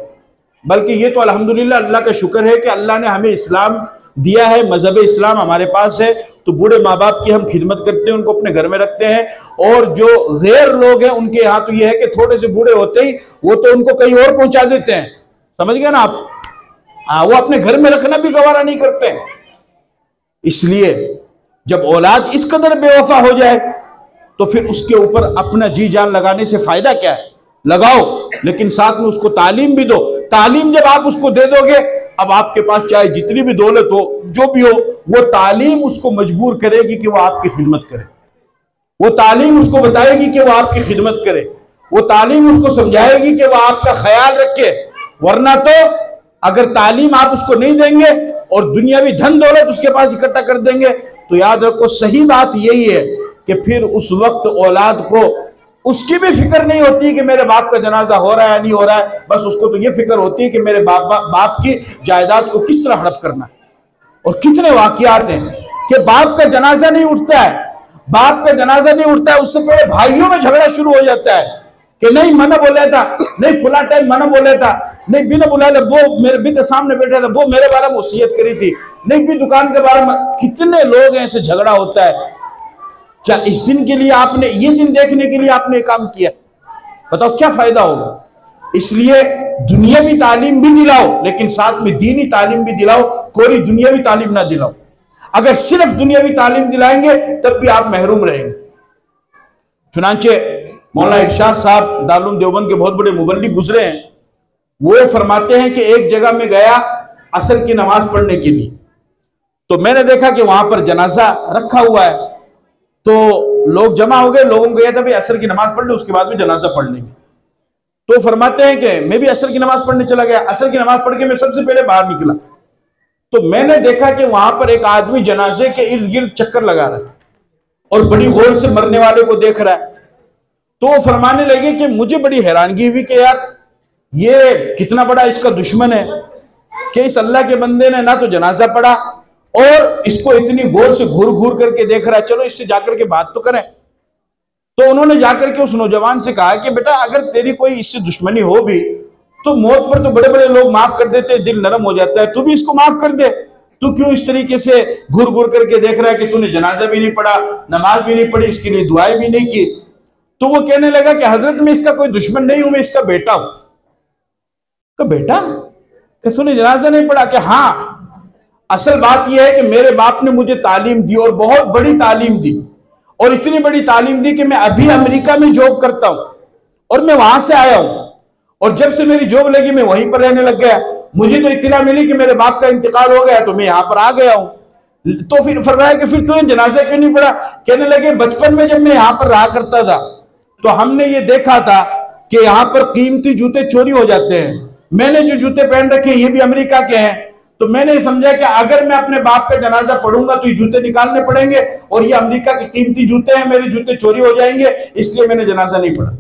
बल्कि ये तो अल्हम्दुलिल्लाह अल्लाह का शुक्र है कि अल्लाह ने हमें इस्लाम दिया है, मजहब इस्लाम हमारे पास है, तो बूढ़े माँ बाप की हम खिदमत करते हैं, उनको अपने घर में रखते हैं। और जो गैर लोग हैं उनके यहाँ तो ये है कि थोड़े से बूढ़े होते ही वो तो उनको कहीं और पहुंचा देते हैं, समझ गए ना आप? हाँ, वो अपने घर में रखना भी गवारा नहीं करते। इसलिए जब औलाद इस कदर बेवफा हो जाए तो फिर उसके ऊपर अपना जी जान लगाने से फायदा क्या है? लगाओ, लेकिन साथ में उसको तालीम भी दो। तालीम जब आप उसको दे दोगे, अब आपके पास चाहे जितनी भी दौलत हो, जो भी हो, वो तालीम उसको मजबूर करेगी कि वो आपकी खिदमत करे। वो तालीम उसको बताएगी कि वो आपकी खिदमत करे। वो तालीम उसको समझाएगी कि वो आपका ख्याल रखे। वरना तो अगर तालीम आप उसको नहीं देंगे और दुनियावी धन दौलत उसके पास इकट्ठा कर देंगे, तो याद रखो सही बात यही है कि फिर उस वक्त औलाद को उसकी भी फिक्र नहीं होती कि मेरे बाप का जनाजा हो रहा है या नहीं हो रहा है। बस उसको तो ये फिक्र होती है कि मेरे बाप की जायदाद को किस तरह हड़प करना है। और कितने वाकयात हैं कि बाप का जनाजा नहीं उठता है, उससे पहले भाइयों में झगड़ा शुरू हो जाता है कि नहीं मना बोला था, नहीं फुला टाइम मना बोला था, नहीं बिना बुलाए वो मेरे भी के सामने बैठा था, वो मेरे बारे में वसीयत करी थी, नहीं भी दुकान के बारे में। कितने लोग ऐसे झगड़ा होता है। क्या इस दिन के लिए आपने, ये दिन देखने के लिए आपने काम किया? बताओ क्या फायदा होगा? इसलिए दुनियावी तालीम भी दिलाओ, लेकिन साथ में दीनी तालीम भी दिलाओ। कोई दुनियावी तालीम ना दिलाओ। अगर सिर्फ दुनियावी तालीम दिलाएंगे तब भी आप महरूम रहेंगे। चुनांचे मौलाना इरशाद साहब दारुल देवबंद के बहुत बड़े मुबल्लिग गुजरे हैं। वो फरमाते हैं कि एक जगह में गया असर की नमाज पढ़ने के लिए, तो मैंने देखा कि वहां पर जनाजा रखा हुआ है, तो लोग जमा हो गए। लोगों को कहा था भाई असर की नमाज पढ़ ले, उसके बाद में जनाजा पढ़ लेंगे। तो फरमाते हैं कि मैं भी असर की नमाज पढ़ने चला गया। असर की नमाज पढ़ के मैं सबसे पहले बाहर निकला, तो मैंने देखा कि वहां पर एक आदमी जनाजे के इर्द गिर्द चक्कर लगा रहा है और बड़ी गौर से मरने वाले को देख रहा है। तो वो फरमाने लगे कि मुझे बड़ी हैरानगी हुई कि यार ये कितना बड़ा इसका दुश्मन है कि इस अल्लाह के बंदे ने ना तो जनाजा पढ़ा और इसको इतनी गौर से घूर घूर करके देख रहा है, चलो इससे जाकर के बात तो करें। तो उन्होंने जाकर के उस नौजवान से कहा कि बेटा अगर तेरी कोई इससे दुश्मनी हो भी तो मौत पर तो बड़े बड़े लोग माफ कर देते हैं, दिल नरम हो जाता है, तू भी इसको माफ कर दे। तू क्यों इस तरीके से घूर घूर करके देख रहा है कि तूने जनाजा भी नहीं पढ़ा, नमाज भी नहीं पढ़ी, इसके लिए दुआएं भी नहीं की। तो वो कहने लगा कि हजरत मैं इसका कोई दुश्मन नहीं हूं, मैं इसका बेटा हूं। तो बेटा कि तूने जनाजा नहीं पढ़ा? कि हाँ, असल बात यह है कि मेरे बाप ने मुझे तालीम दी और बहुत बड़ी तालीम दी, और इतनी बड़ी तालीम दी कि मैं अभी अमेरिका में जॉब करता हूं और मैं वहां से आया हूं, और जब से मेरी जॉब लगी मैं वहीं पर रहने लग गया। मुझे तो इत्तला मिली कि मेरे बाप का इंतकाल हो गया, तो मैं यहां पर आ गया हूं। तो फिर फरमाया कि फिर तूने जनाजा क्यों नहीं पढ़ा? कहने लगे बचपन में जब मैं यहां पर रहा करता था तो हमने ये देखा था कि यहां पर कीमती जूते चोरी हो जाते हैं। मैंने जो जूते पहन रखे ये भी अमेरिका के हैं, तो मैंने समझा कि अगर मैं अपने बाप का जनाजा पढ़ूंगा तो ये जूते निकालने पड़ेंगे, और ये अमेरिका के कीमती जूते हैं, मेरे जूते चोरी हो जाएंगे, इसलिए मैंने जनाजा नहीं पढ़ा।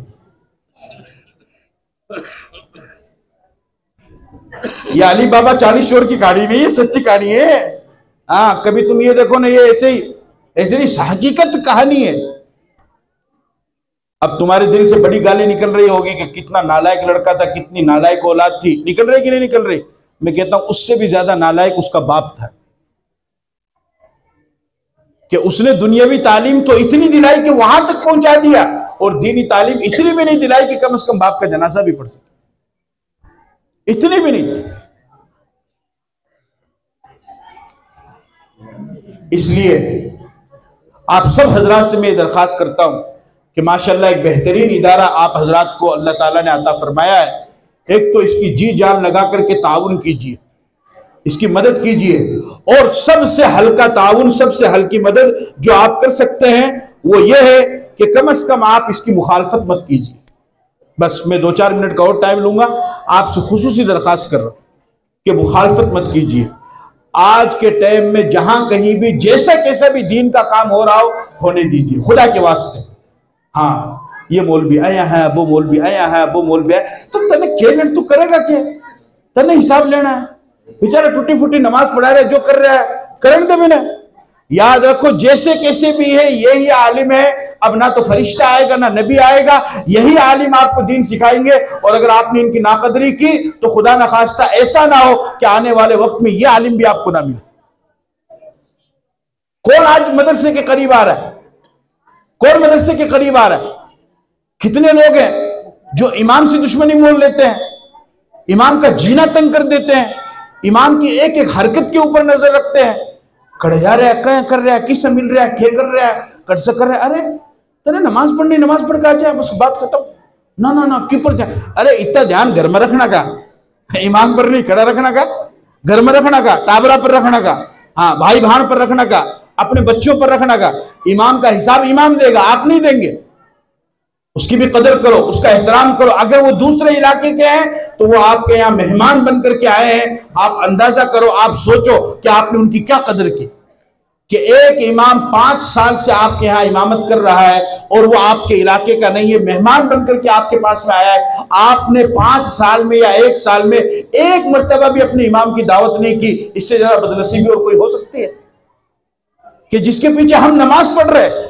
ये अली बाबा 40 चोर की कहानी नहीं है, सच्ची कहानी है। हाँ, कभी तुम ये देखो ना, ये ऐसे ही हकीकत कहानी है। अब तुम्हारे दिल से बड़ी गाली निकल रही होगी कि कितना नालायक लड़का था, कितनी नालायक औलाद थी। निकल रही कि नहीं निकल रही? मैं कहता हूं उससे भी ज्यादा नालायक उसका बाप था कि उसने दुनियावी तालीम तो इतनी दिलाई कि वहां तक पहुंचा दिया, और दीनी तालीम इतनी भी नहीं दिलाई कि कम से कम बाप का जनाजा भी पढ़ सके। इतनी भी नहीं। इसलिए आप सब हजरात से मैं दरख्वास्त करता हूं कि माशाल्लाह एक बेहतरीन इदारा आप हजरात को अल्लाह ताला ने अता फरमाया है। एक तो इसकी जी जान लगा करके ताउन कीजिए, इसकी मदद कीजिए, और सबसे हल्का ताउन, सबसे हल्की मदद जो आप कर सकते हैं वो ये है कि कम से कम आप इसकी मुखालफत मत कीजिए। बस मैं 2-4 मिनट का और टाइम लूंगा, आपसे खुसूसी दरख्वास्त कर रहा हूं कि मुखालफत मत कीजिए। आज के टाइम में जहां कहीं भी जैसा कैसा भी दीन का काम हो रहा हो, होने दीजिए खुदा के वास्ते। हाँ, ये मौलवी आया है, वो मौलवी आया है, वो मौलवी आया, तो तने केमेंट तू करेगा क्या? तने हिसाब लेना है। बेचारा टूटी फूटी नमाज पढ़ा रहा है, जो कर रहा है करने दे। मैंने याद रखो, जैसे कैसे भी है यही आलिम है। अब ना तो फरिश्ता आएगा ना नबी आएगा, यही आलिम आपको दीन सिखाएंगे। और अगर आपने इनकी नाकदरी की तो खुदा न खास्ता ऐसा ना हो कि आने वाले वक्त में ये आलिम भी आपको ना मिले। कौन आज मदरसे के करीब आ रहा है? कौन मदरसे के करीब आ रहा है? कितने लोग हैं जो इमाम से दुश्मनी मोल लेते हैं, इमाम का जीना तंग कर देते हैं, इमाम की एक एक हरकत के ऊपर नजर रखते हैं। कड़े जा रहा है, क्या कर रहा है, किससे मिल रहा है, क्या कर रहा है, कट से कर रहा है। अरे तेरे नमाज पढ़नी, नमाज पढ़ के आ जाए, बस बात खत्म। ना ना ना, क्यों पर जाए? अरे इतना ध्यान घर में रखना का, इमाम पर नहीं, खड़ा रखना का, घर में रखना का, टाबरा पर रखना का, हाँ भाई बहन पर रखना का, अपने बच्चों पर रखना का। इमाम का हिसाब इमाम देगा, आप नहीं देंगे। उसकी भी कदर करो, उसका एहतराम करो। अगर वो दूसरे इलाके के हैं तो वो आपके यहाँ मेहमान बन करके आए हैं। आप अंदाजा करो, आप सोचो कि आपने उनकी क्या कदर की कि एक इमाम 5 साल से आपके यहाँ इमामत कर रहा है और वो आपके इलाके का नहीं है, मेहमान बन करके आपके पास में आया है। आपने 5 साल में या 1 साल में एक मर्तबा भी अपने इमाम की दावत नहीं की। इससे ज्यादा बदनसीबी और कोई हो सकती है कि जिसके पीछे हम नमाज पढ़ रहे हैं,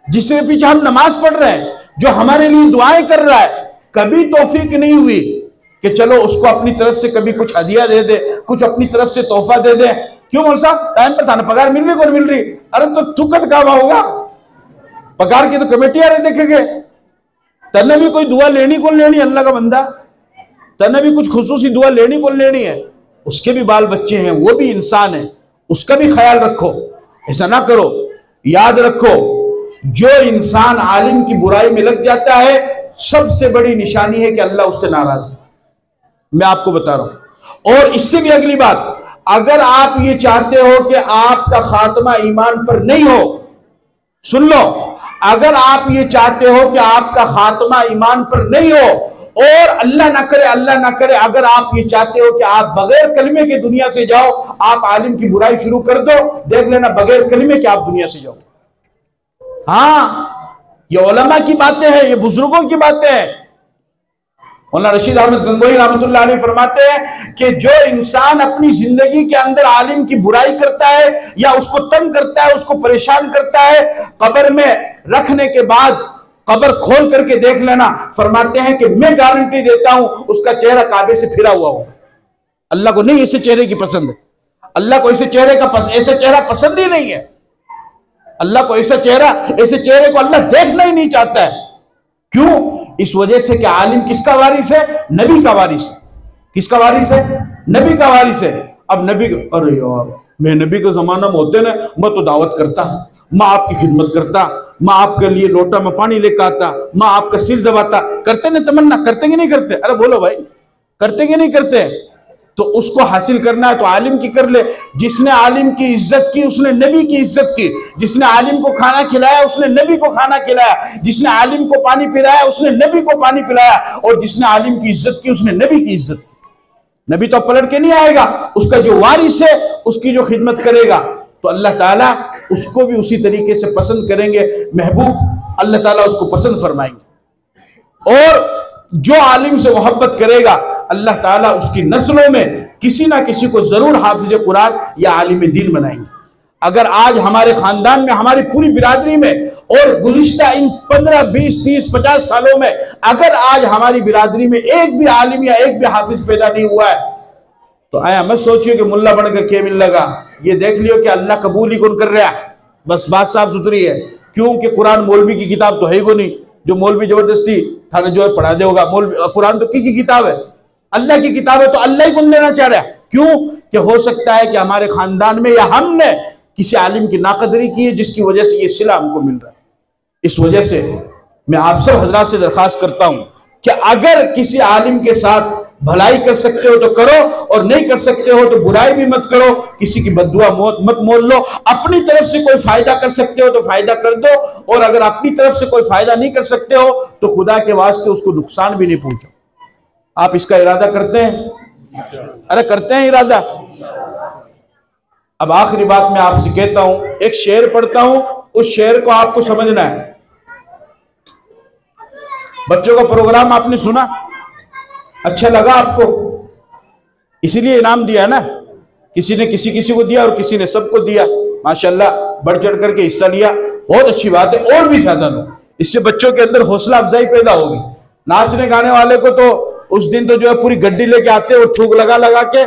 जिसके पीछे हम नमाज पढ़ रहे हैं, जो हमारे लिए दुआएं कर रहा है, कभी तौफीक नहीं हुई कि चलो उसको अपनी तरफ से कभी कुछ हदिया दे दे, कुछ अपनी तरफ से तोहफा दे दे। क्यों मौलवी साहब, टाइम पर थाना पगार मिल रही कौन मिल रही? अरे तो तू कद कामा होगा, पगार की तो कमेटी आ रही देखेंगे। तने भी कोई दुआ लेनी कौन लेनी, अल्लाह का बंदा, तने भी कुछ खुसूसी दुआ लेनी कौन लेनी है? उसके भी बाल बच्चे हैं, वो भी इंसान है, उसका भी ख्याल रखो। ऐसा ना करो। याद रखो, जो इंसान आलिम की बुराई में लग जाता है, सबसे बड़ी निशानी है कि अल्लाह उससे नाराज है। मैं आपको बता रहा हूं। और इससे भी अगली बात, अगर आप ये चाहते हो कि आपका खात्मा ईमान पर नहीं हो, सुन लो, अगर आप ये चाहते हो कि आपका खात्मा ईमान पर नहीं हो, और अल्लाह ना करे, अल्लाह ना करे, अगर आप ये चाहते हो कि आप बगैर कलमे के दुनिया से जाओ, आप आलिम की बुराई शुरू कर दो, देख लेना बगैर कलमे के आप दुनिया से जाओ। हाँ, ये उलमा की बातें हैं, ये बुजुर्गों की बातें हैं। मौलाना रशीद अहमद गंगोही रहमतुल्लाह अलैह फरमाते हैं कि जो इंसान अपनी जिंदगी के अंदर आलिम की बुराई करता है या उसको तंग करता है, उसको परेशान करता है, कब्र में रखने के बाद कब्र खोल करके देख लेना, फरमाते हैं कि मैं गारंटी देता हूं उसका चेहरा काबे से फिरा हुआ होगा। अल्लाह को नहीं ऐसे चेहरे की पसंद है, अल्लाह को ऐसे चेहरे का ऐसा चेहरा पसंद ही नहीं है। अल्लाह को ऐसा चेहरा, ऐसे चेहरे को अल्लाह देखना ही नहीं चाहता है। क्यों? इस वजह से कि आलिम किसका वारिस है? नबी का वारिस है। किसका वारिस है? नबी का वारिस है। अब नबी, अरे यार मैं नबी के जमाना में होते ना, मैं तो दावत करता, मैं आपकी खिदमत करता, मैं आपके लिए लोटा में पानी लेकर आता, मैं आपका सिर दबाता। करते ना तमन्ना? करते कि नहीं करते? अरे बोलो भाई, करते कि नहीं करते? तो उसको हासिल करना है तो आलिम की कर ले। जिसने आलिम की इज्जत की उसने नबी की इज्जत की। जिसने आलिम को खाना खिलाया उसने नबी को खाना खिलाया। जिसने आलिम को पानी पिलाया उसने नबी को पानी पिलाया। और जिसने आलिम की इज्जत की उसने नबी की इज्जत की। नबी तो पलट के नहीं आएगा, उसका जो वारिस है उसकी जो खिदमत करेगा तो अल्लाह ताला उसको भी उसी तरीके से पसंद करेंगे। महबूब अल्लाह ताला उसको पसंद फरमाएंगे। और जो आलिम से मोहब्बत करेगा अल्लाह ताला उसकी नस्लों में किसी ना किसी को जरूर हाफिज कुरान या आलिम दीन बनाएंगे। अगर आज हमारे खानदान में, हमारी पूरी बिरादरी में और गुज़िश्ता इन 15, 20, 30, 50 सालों में अगर आज हमारी बिरादरी में एक भी आलिम या एक भी हाफिज पैदा नहीं हुआ है तो आया मत सोचिए कि मुल्ला बनकर क्या मिल लगा। ये देख लियो कि अल्लाह कबूल ही कौन कर रहा है। बस बात साफ सुथरी है। क्योंकि कुरान मौलवी की किताब तो है ही को नहीं, जो मौलवी जबरदस्ती थाने जो है पढ़ा दे होगा। मौलवी कुरान तो की किताब है, अल्लाह की किताब है तो अल्लाह ही कौन लेना चाह रहा है? क्यों? कि हो सकता है कि हमारे खानदान में या हमने किसी आलिम की नाकदरी की है जिसकी वजह से ये सिला हमको मिल रहा है। इस वजह से मैं आप सब हजरात से दरखास्त करता हूं कि अगर किसी आलिम के साथ भलाई कर सकते हो तो करो, और नहीं कर सकते हो तो बुराई भी मत करो, किसी की बद्दुआ मत मोल लो। अपनी तरफ से कोई फायदा कर सकते हो तो फायदा कर दो, और अगर अपनी तरफ से कोई फायदा नहीं कर सकते हो तो खुदा के वास्ते उसको नुकसान भी नहीं पहुंचो। आप इसका इरादा करते हैं? अरे करते हैं इरादा। अब आखिरी बात मैं आपसे कहता हूं, एक शेर पढ़ता हूं, उस शेर को आपको समझना है। बच्चों का प्रोग्राम आपने सुना, अच्छा लगा आपको, इसीलिए इनाम दिया ना। किसी ने किसी को दिया और किसी ने सबको दिया। माशाल्लाह बढ़ चढ़ करके हिस्सा लिया, बहुत अच्छी बात है। और भी ज्यादा लो, इससे बच्चों के अंदर हौसला अफजाई पैदा होगी। नाचने गाने वाले को तो उस दिन तो जो है पूरी गड्डी लेके आते हैं और थूक लगा लगा के,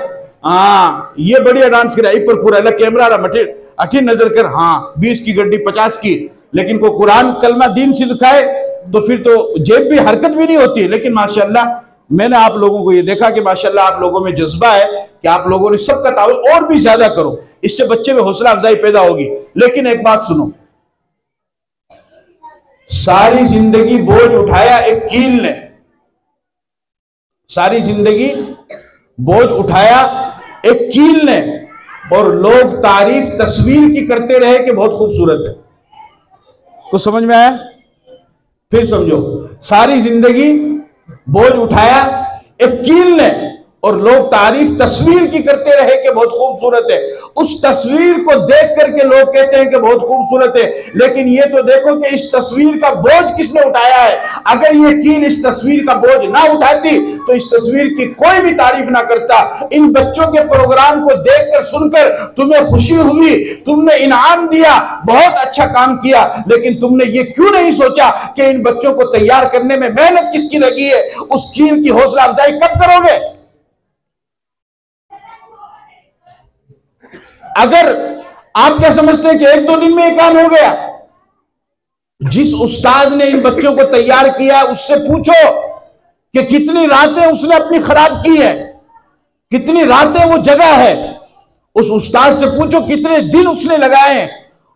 हाँ ये बढ़िया डांस किया, पर पूरा कैमरा रहा मठे अठी नजर कर, हाँ 20 की गड्डी 50 की, लेकिन को कुरान कलमा दीन से दिखाए तो फिर तो जेब भी हरकत भी नहीं होती। लेकिन माशाल्लाह मैंने आप लोगों को ये देखा कि माशाल्लाह आप लोगों में जज्बा है कि आप लोगों ने सबका ताउन और भी ज्यादा करो, इससे बच्चे में हौसला अफजाई पैदा होगी। लेकिन एक बात सुनो, सारी जिंदगी बोझ उठाया एक कील ने, सारी जिंदगी बोझ उठाया एक कील ने, और लोग तारीफ तस्वीर की करते रहे कि बहुत खूबसूरत है। कुछ समझ में आया? फिर समझो, सारी जिंदगी बोझ उठाया एक कील ने और लोग तारीफ तस्वीर की करते रहे कि बहुत खूबसूरत है। उस तस्वीर को देख करके लोग कहते हैं कि बहुत खूबसूरत है, लेकिन ये तो देखो कि इस तस्वीर का बोझ किसने उठाया है। अगर ये कील इस तस्वीर का बोझ ना उठाती तो इस तस्वीर की कोई भी तारीफ ना करता। इन बच्चों के प्रोग्राम को देखकर सुनकर तुम्हें खुशी हुई, तुमने इनाम दिया, बहुत अच्छा काम किया, लेकिन तुमने ये क्यों नहीं सोचा कि इन बच्चों को तैयार करने में मेहनत किसकी लगी है? उस कील की हौसला अफजाई कब करोगे? अगर आप क्या समझते हैं कि एक दो दिन में ये काम हो गया? जिस उस्ताद ने इन बच्चों को तैयार किया उससे पूछो कि कितनी रातें उसने अपनी खराब की है, कितनी रातें वो जगह है। उस उस्ताद से पूछो कितने दिन उसने लगाए हैं,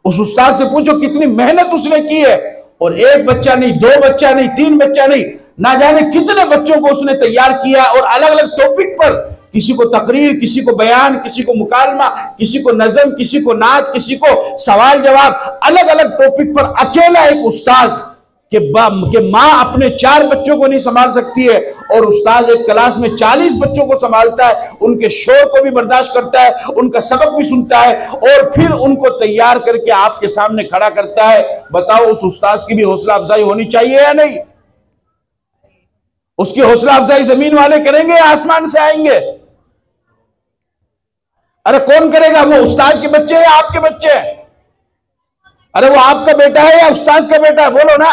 उस उस्ताद से पूछो कितनी मेहनत उसने की है। और एक बच्चा नहीं, दो बच्चा नहीं, तीन बच्चा नहीं, ना जाने कितने बच्चों को उसने तैयार किया, और अलग अलग टॉपिक पर, किसी को तकरीर, किसी को बयान, किसी को मुकालमा, किसी को नज़म, किसी को नात, किसी को सवाल जवाब, अलग अलग टॉपिक पर अकेला एक उस्ताद के माँ अपने 4 बच्चों को नहीं संभाल सकती है, और उस्ताद एक क्लास में 40 बच्चों को संभालता है, उनके शोर को भी बर्दाश्त करता है, उनका सबक भी सुनता है, और फिर उनको तैयार करके आपके सामने खड़ा करता है। बताओ उस उस्ताद की भी हौसला अफजाई होनी चाहिए या नहीं? उसकी हौसला अफजाई जमीन वाले करेंगे या आसमान से आएंगे? अरे कौन करेगा? वो उस्ताद के बच्चे या आपके बच्चे? अरे वो आपका बेटा है या उस्ताद का बेटा है? बोलो ना,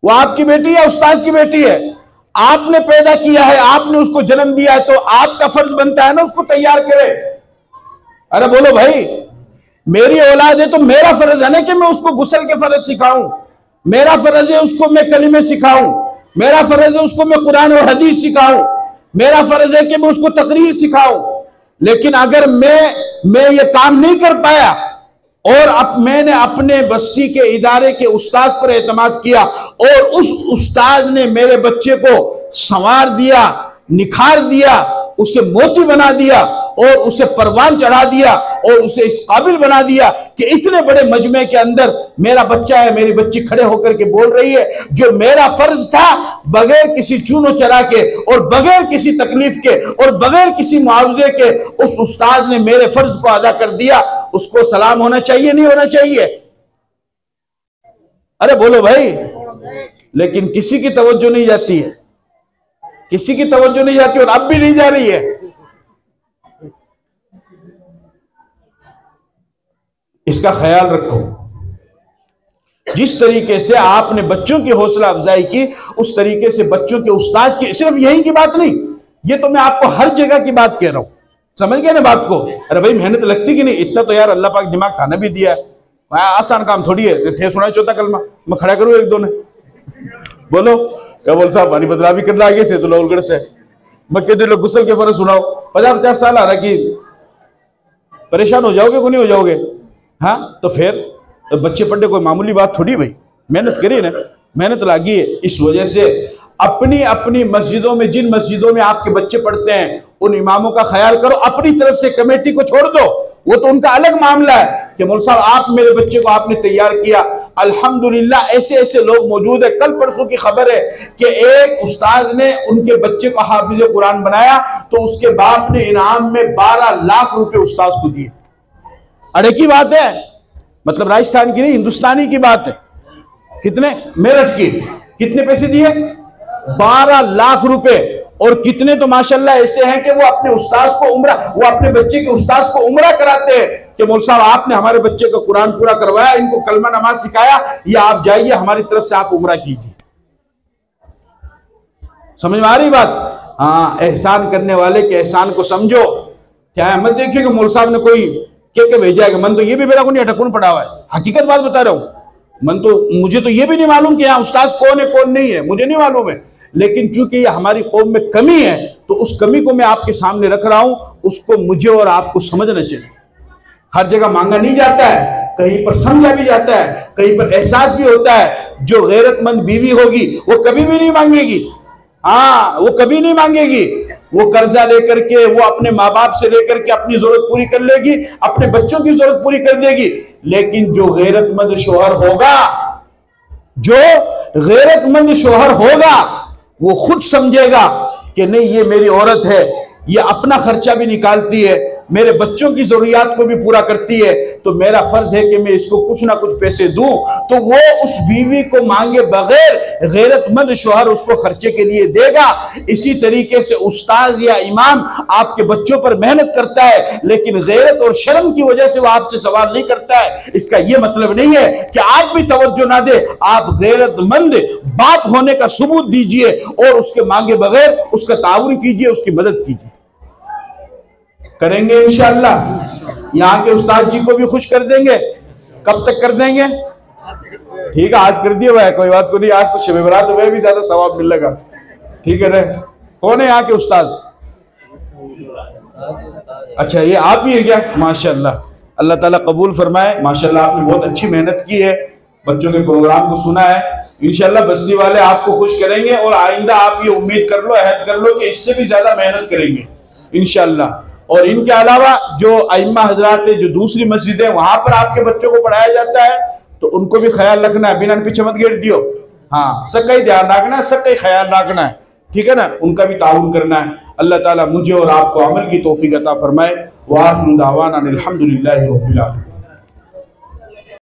वो आपकी बेटी या उस्ताद की बेटी है? आपने पैदा किया है, आपने उसको जन्म दिया है, तो आपका फर्ज बनता है ना उसको तैयार करे। अरे बोलो भाई, मेरी औलाद है तो मेरा फर्ज है ना कि मैं उसको गुस्ल के फर्ज सिखाऊं, मेरा फर्ज है उसको मैं कलिमे सिखाऊं, मेरा फर्ज है उसको मैं कुरान और हदीस सिखाऊं, मेरा फर्ज है कि मैं उसको तकरीर सिखाऊं। लेकिन अगर मैं ये काम नहीं कर पाया, और अब मैंने अपने बस्ती के इदारे के उस्ताद पर एतमाद किया, और उस उस्ताद ने मेरे बच्चे को संवार दिया, निखार दिया, उसे मोती बना दिया, और उसे परवान चढ़ा दिया, और उसे इस काबिल बना दिया कि इतने बड़े मजमे के अंदर मेरा बच्चा है, मेरी बच्ची खड़े होकर के बोल रही है। जो मेरा फर्ज था, बगैर किसी चूनो चरा के, और बगैर किसी तकलीफ के, और बगैर किसी मुआवजे के, उस उस्ताद ने मेरे फर्ज को अदा कर दिया। उसको सलाम होना चाहिए, नहीं होना चाहिए? अरे बोलो भाई। लेकिन किसी की तवज्जो नहीं जाती है, किसी की तवज्जो नहीं जाती, और अब भी नहीं जा रही है। इसका ख्याल रखो। जिस तरीके से आपने बच्चों की हौसला अफजाई की, उस तरीके से बच्चों के उस्ताद की, सिर्फ यही की बात नहीं, ये तो मैं आपको हर जगह की बात कह रहा हूं। समझ गए ना बात को? अरे भाई मेहनत लगती कि नहीं? इतना तो यार अल्लाह पाक दिमाग खाना भी दिया है, आसान काम थोड़ी है। थे सुना चौथा कलमा मैं खड़ा करूं एक दो ने, बोलो क्या बोल साहब हरी बदला भी करना आ गए थे तो लोलगढ़ से, मैं कहते लोग गुस्ल के फर्ज सुनाओ, 50-50 साल आ रहा कि परेशान हो जाओगे को नहीं हो जाओगे? हाँ, तो फिर तो बच्चे पढ़ने कोई मामूली बात थोड़ी भाई, मेहनत करिए ना, मेहनत लगी है। इस वजह से अपनी अपनी मस्जिदों में, जिन मस्जिदों में आपके बच्चे पढ़ते हैं, उन इमामों का ख्याल करो। अपनी तरफ से कमेटी को छोड़ दो, वो तो उनका अलग मामला है कि मौलवी साहब आप मेरे बच्चे को आपने तैयार किया। अल्हम्दुलिल्लाह ऐसे ऐसे लोग मौजूद है। कल परसों की खबर है कि एक उस्ताद ने उनके बच्चे को हाफिज कुरान बनाया तो उसके बाप ने इनाम में 12 लाख रुपए उस्ताद को दिए। अड़े की बात है, मतलब राजस्थान की नहीं, हिंदुस्तानी की बात है। कितने? मेरठ की। कितने पैसे दिए? 12 लाख रुपए। और कितने तो माशाल्लाह ऐसे हैं कि वो अपने उस्ताद को उम्रा, वो अपने बच्चे के उस्ताद को उम्रा कराते हैं कि मौलवी साहब आपने हमारे बच्चे को कुरान पूरा करवाया, इनको कलमा नमाज सिखाया, या आप जाइए हमारी तरफ से आप उम्रा कीजिए। समझ में आ रही बात? हाँ, एहसान करने वाले के एहसान को समझो। क्या है, मत देखिए कि मौलवी साहब ने कोई के भेजा है। मन तो ये भी मेरा को नहीं अटकून पड़ा हुआ है, हकीकत बात बता रहा हूं। मन तो मुझे तो ये भी नहीं मालूम कि यहाँ उस्ताद कौन है कौन नहीं है, मुझे नहीं मालूम है। लेकिन चूंकि ये हमारी कौम में कमी है तो उस कमी को मैं आपके सामने रख रहा हूं, उसको मुझे और आपको समझना चाहिए। हर जगह मांगा नहीं जाता है, कहीं पर समझा भी जाता है, कहीं पर एहसास भी होता है। जो गैरतमंद बीवी होगी वो कभी भी नहीं मांगेगी। हाँ, वो कभी नहीं मांगेगी। वो कर्जा लेकर के, वो अपने माँ बाप से लेकर के अपनी जरूरत पूरी कर लेगी, अपने बच्चों की जरूरत पूरी कर देगी। लेकिन जो गैरतमंद शोहर होगा, जो गैरतमंद शोहर होगा, वो खुद समझेगा कि नहीं ये मेरी औरत है, ये अपना खर्चा भी निकालती है, मेरे बच्चों की जरूरियात को भी पूरा करती है, तो मेरा फर्ज है कि मैं इसको कुछ ना कुछ पैसे दूं। तो वो उस बीवी को मांगे बगैर गैरतमंद शोहर उसको खर्चे के लिए देगा। इसी तरीके से उस्ताद या इमाम आपके बच्चों पर मेहनत करता है, लेकिन गैरत और शर्म की वजह से वो आपसे सवाल नहीं करता है। इसका यह मतलब नहीं है कि आप भी तवज्जो ना दे। आप गैरतमंद बाप होने का सबूत दीजिए और उसके मांगे बगैर उसका ताउन कीजिए, उसकी मदद कीजिए। करेंगे इंशाअल्लाह। यहाँ के उस्ताद जी को भी खुश कर देंगे। कब तक कर देंगे? ठीक है, आज कर दिए भाई, कोई बात को नहीं। आज तो शब बरात में भी ज्यादा सवाब मिलेगा। ठीक है ना? कौन है यहाँ के उस्ताद? अच्छा, ये आप ही है क्या? माशाअल्लाह, अल्लाह ताला कबूल फरमाए। माशाअल्लाह, आपने बहुत अच्छी मेहनत की है, बच्चों के प्रोग्राम को सुना है। इंशाअल्लाह बस्ती वाले आपको खुश करेंगे और आइंदा आप ये उम्मीद कर लो, अहद कर लो कि इससे भी ज्यादा मेहनत करेंगे इंशाअल्लाह। और इनके अलावा जो अइम्मा हजरात है, जो दूसरी मस्जिद है, वहां पर आपके बच्चों को पढ़ाया जाता है, तो उनको भी ख्याल रखना है, बिना पीछे मत गिर दियो। हाँ, सबका ही ध्यान रखना है, सबका ही ख्याल रखना है, ठीक है ना? उनका भी ताउन करना है। अल्लाह ताला मुझे और आपको अमल की तौफीक अता फरमाए। व आखिरु दावाना अनिल हम्दुलिल्लाहि रब्बिल आलमीन।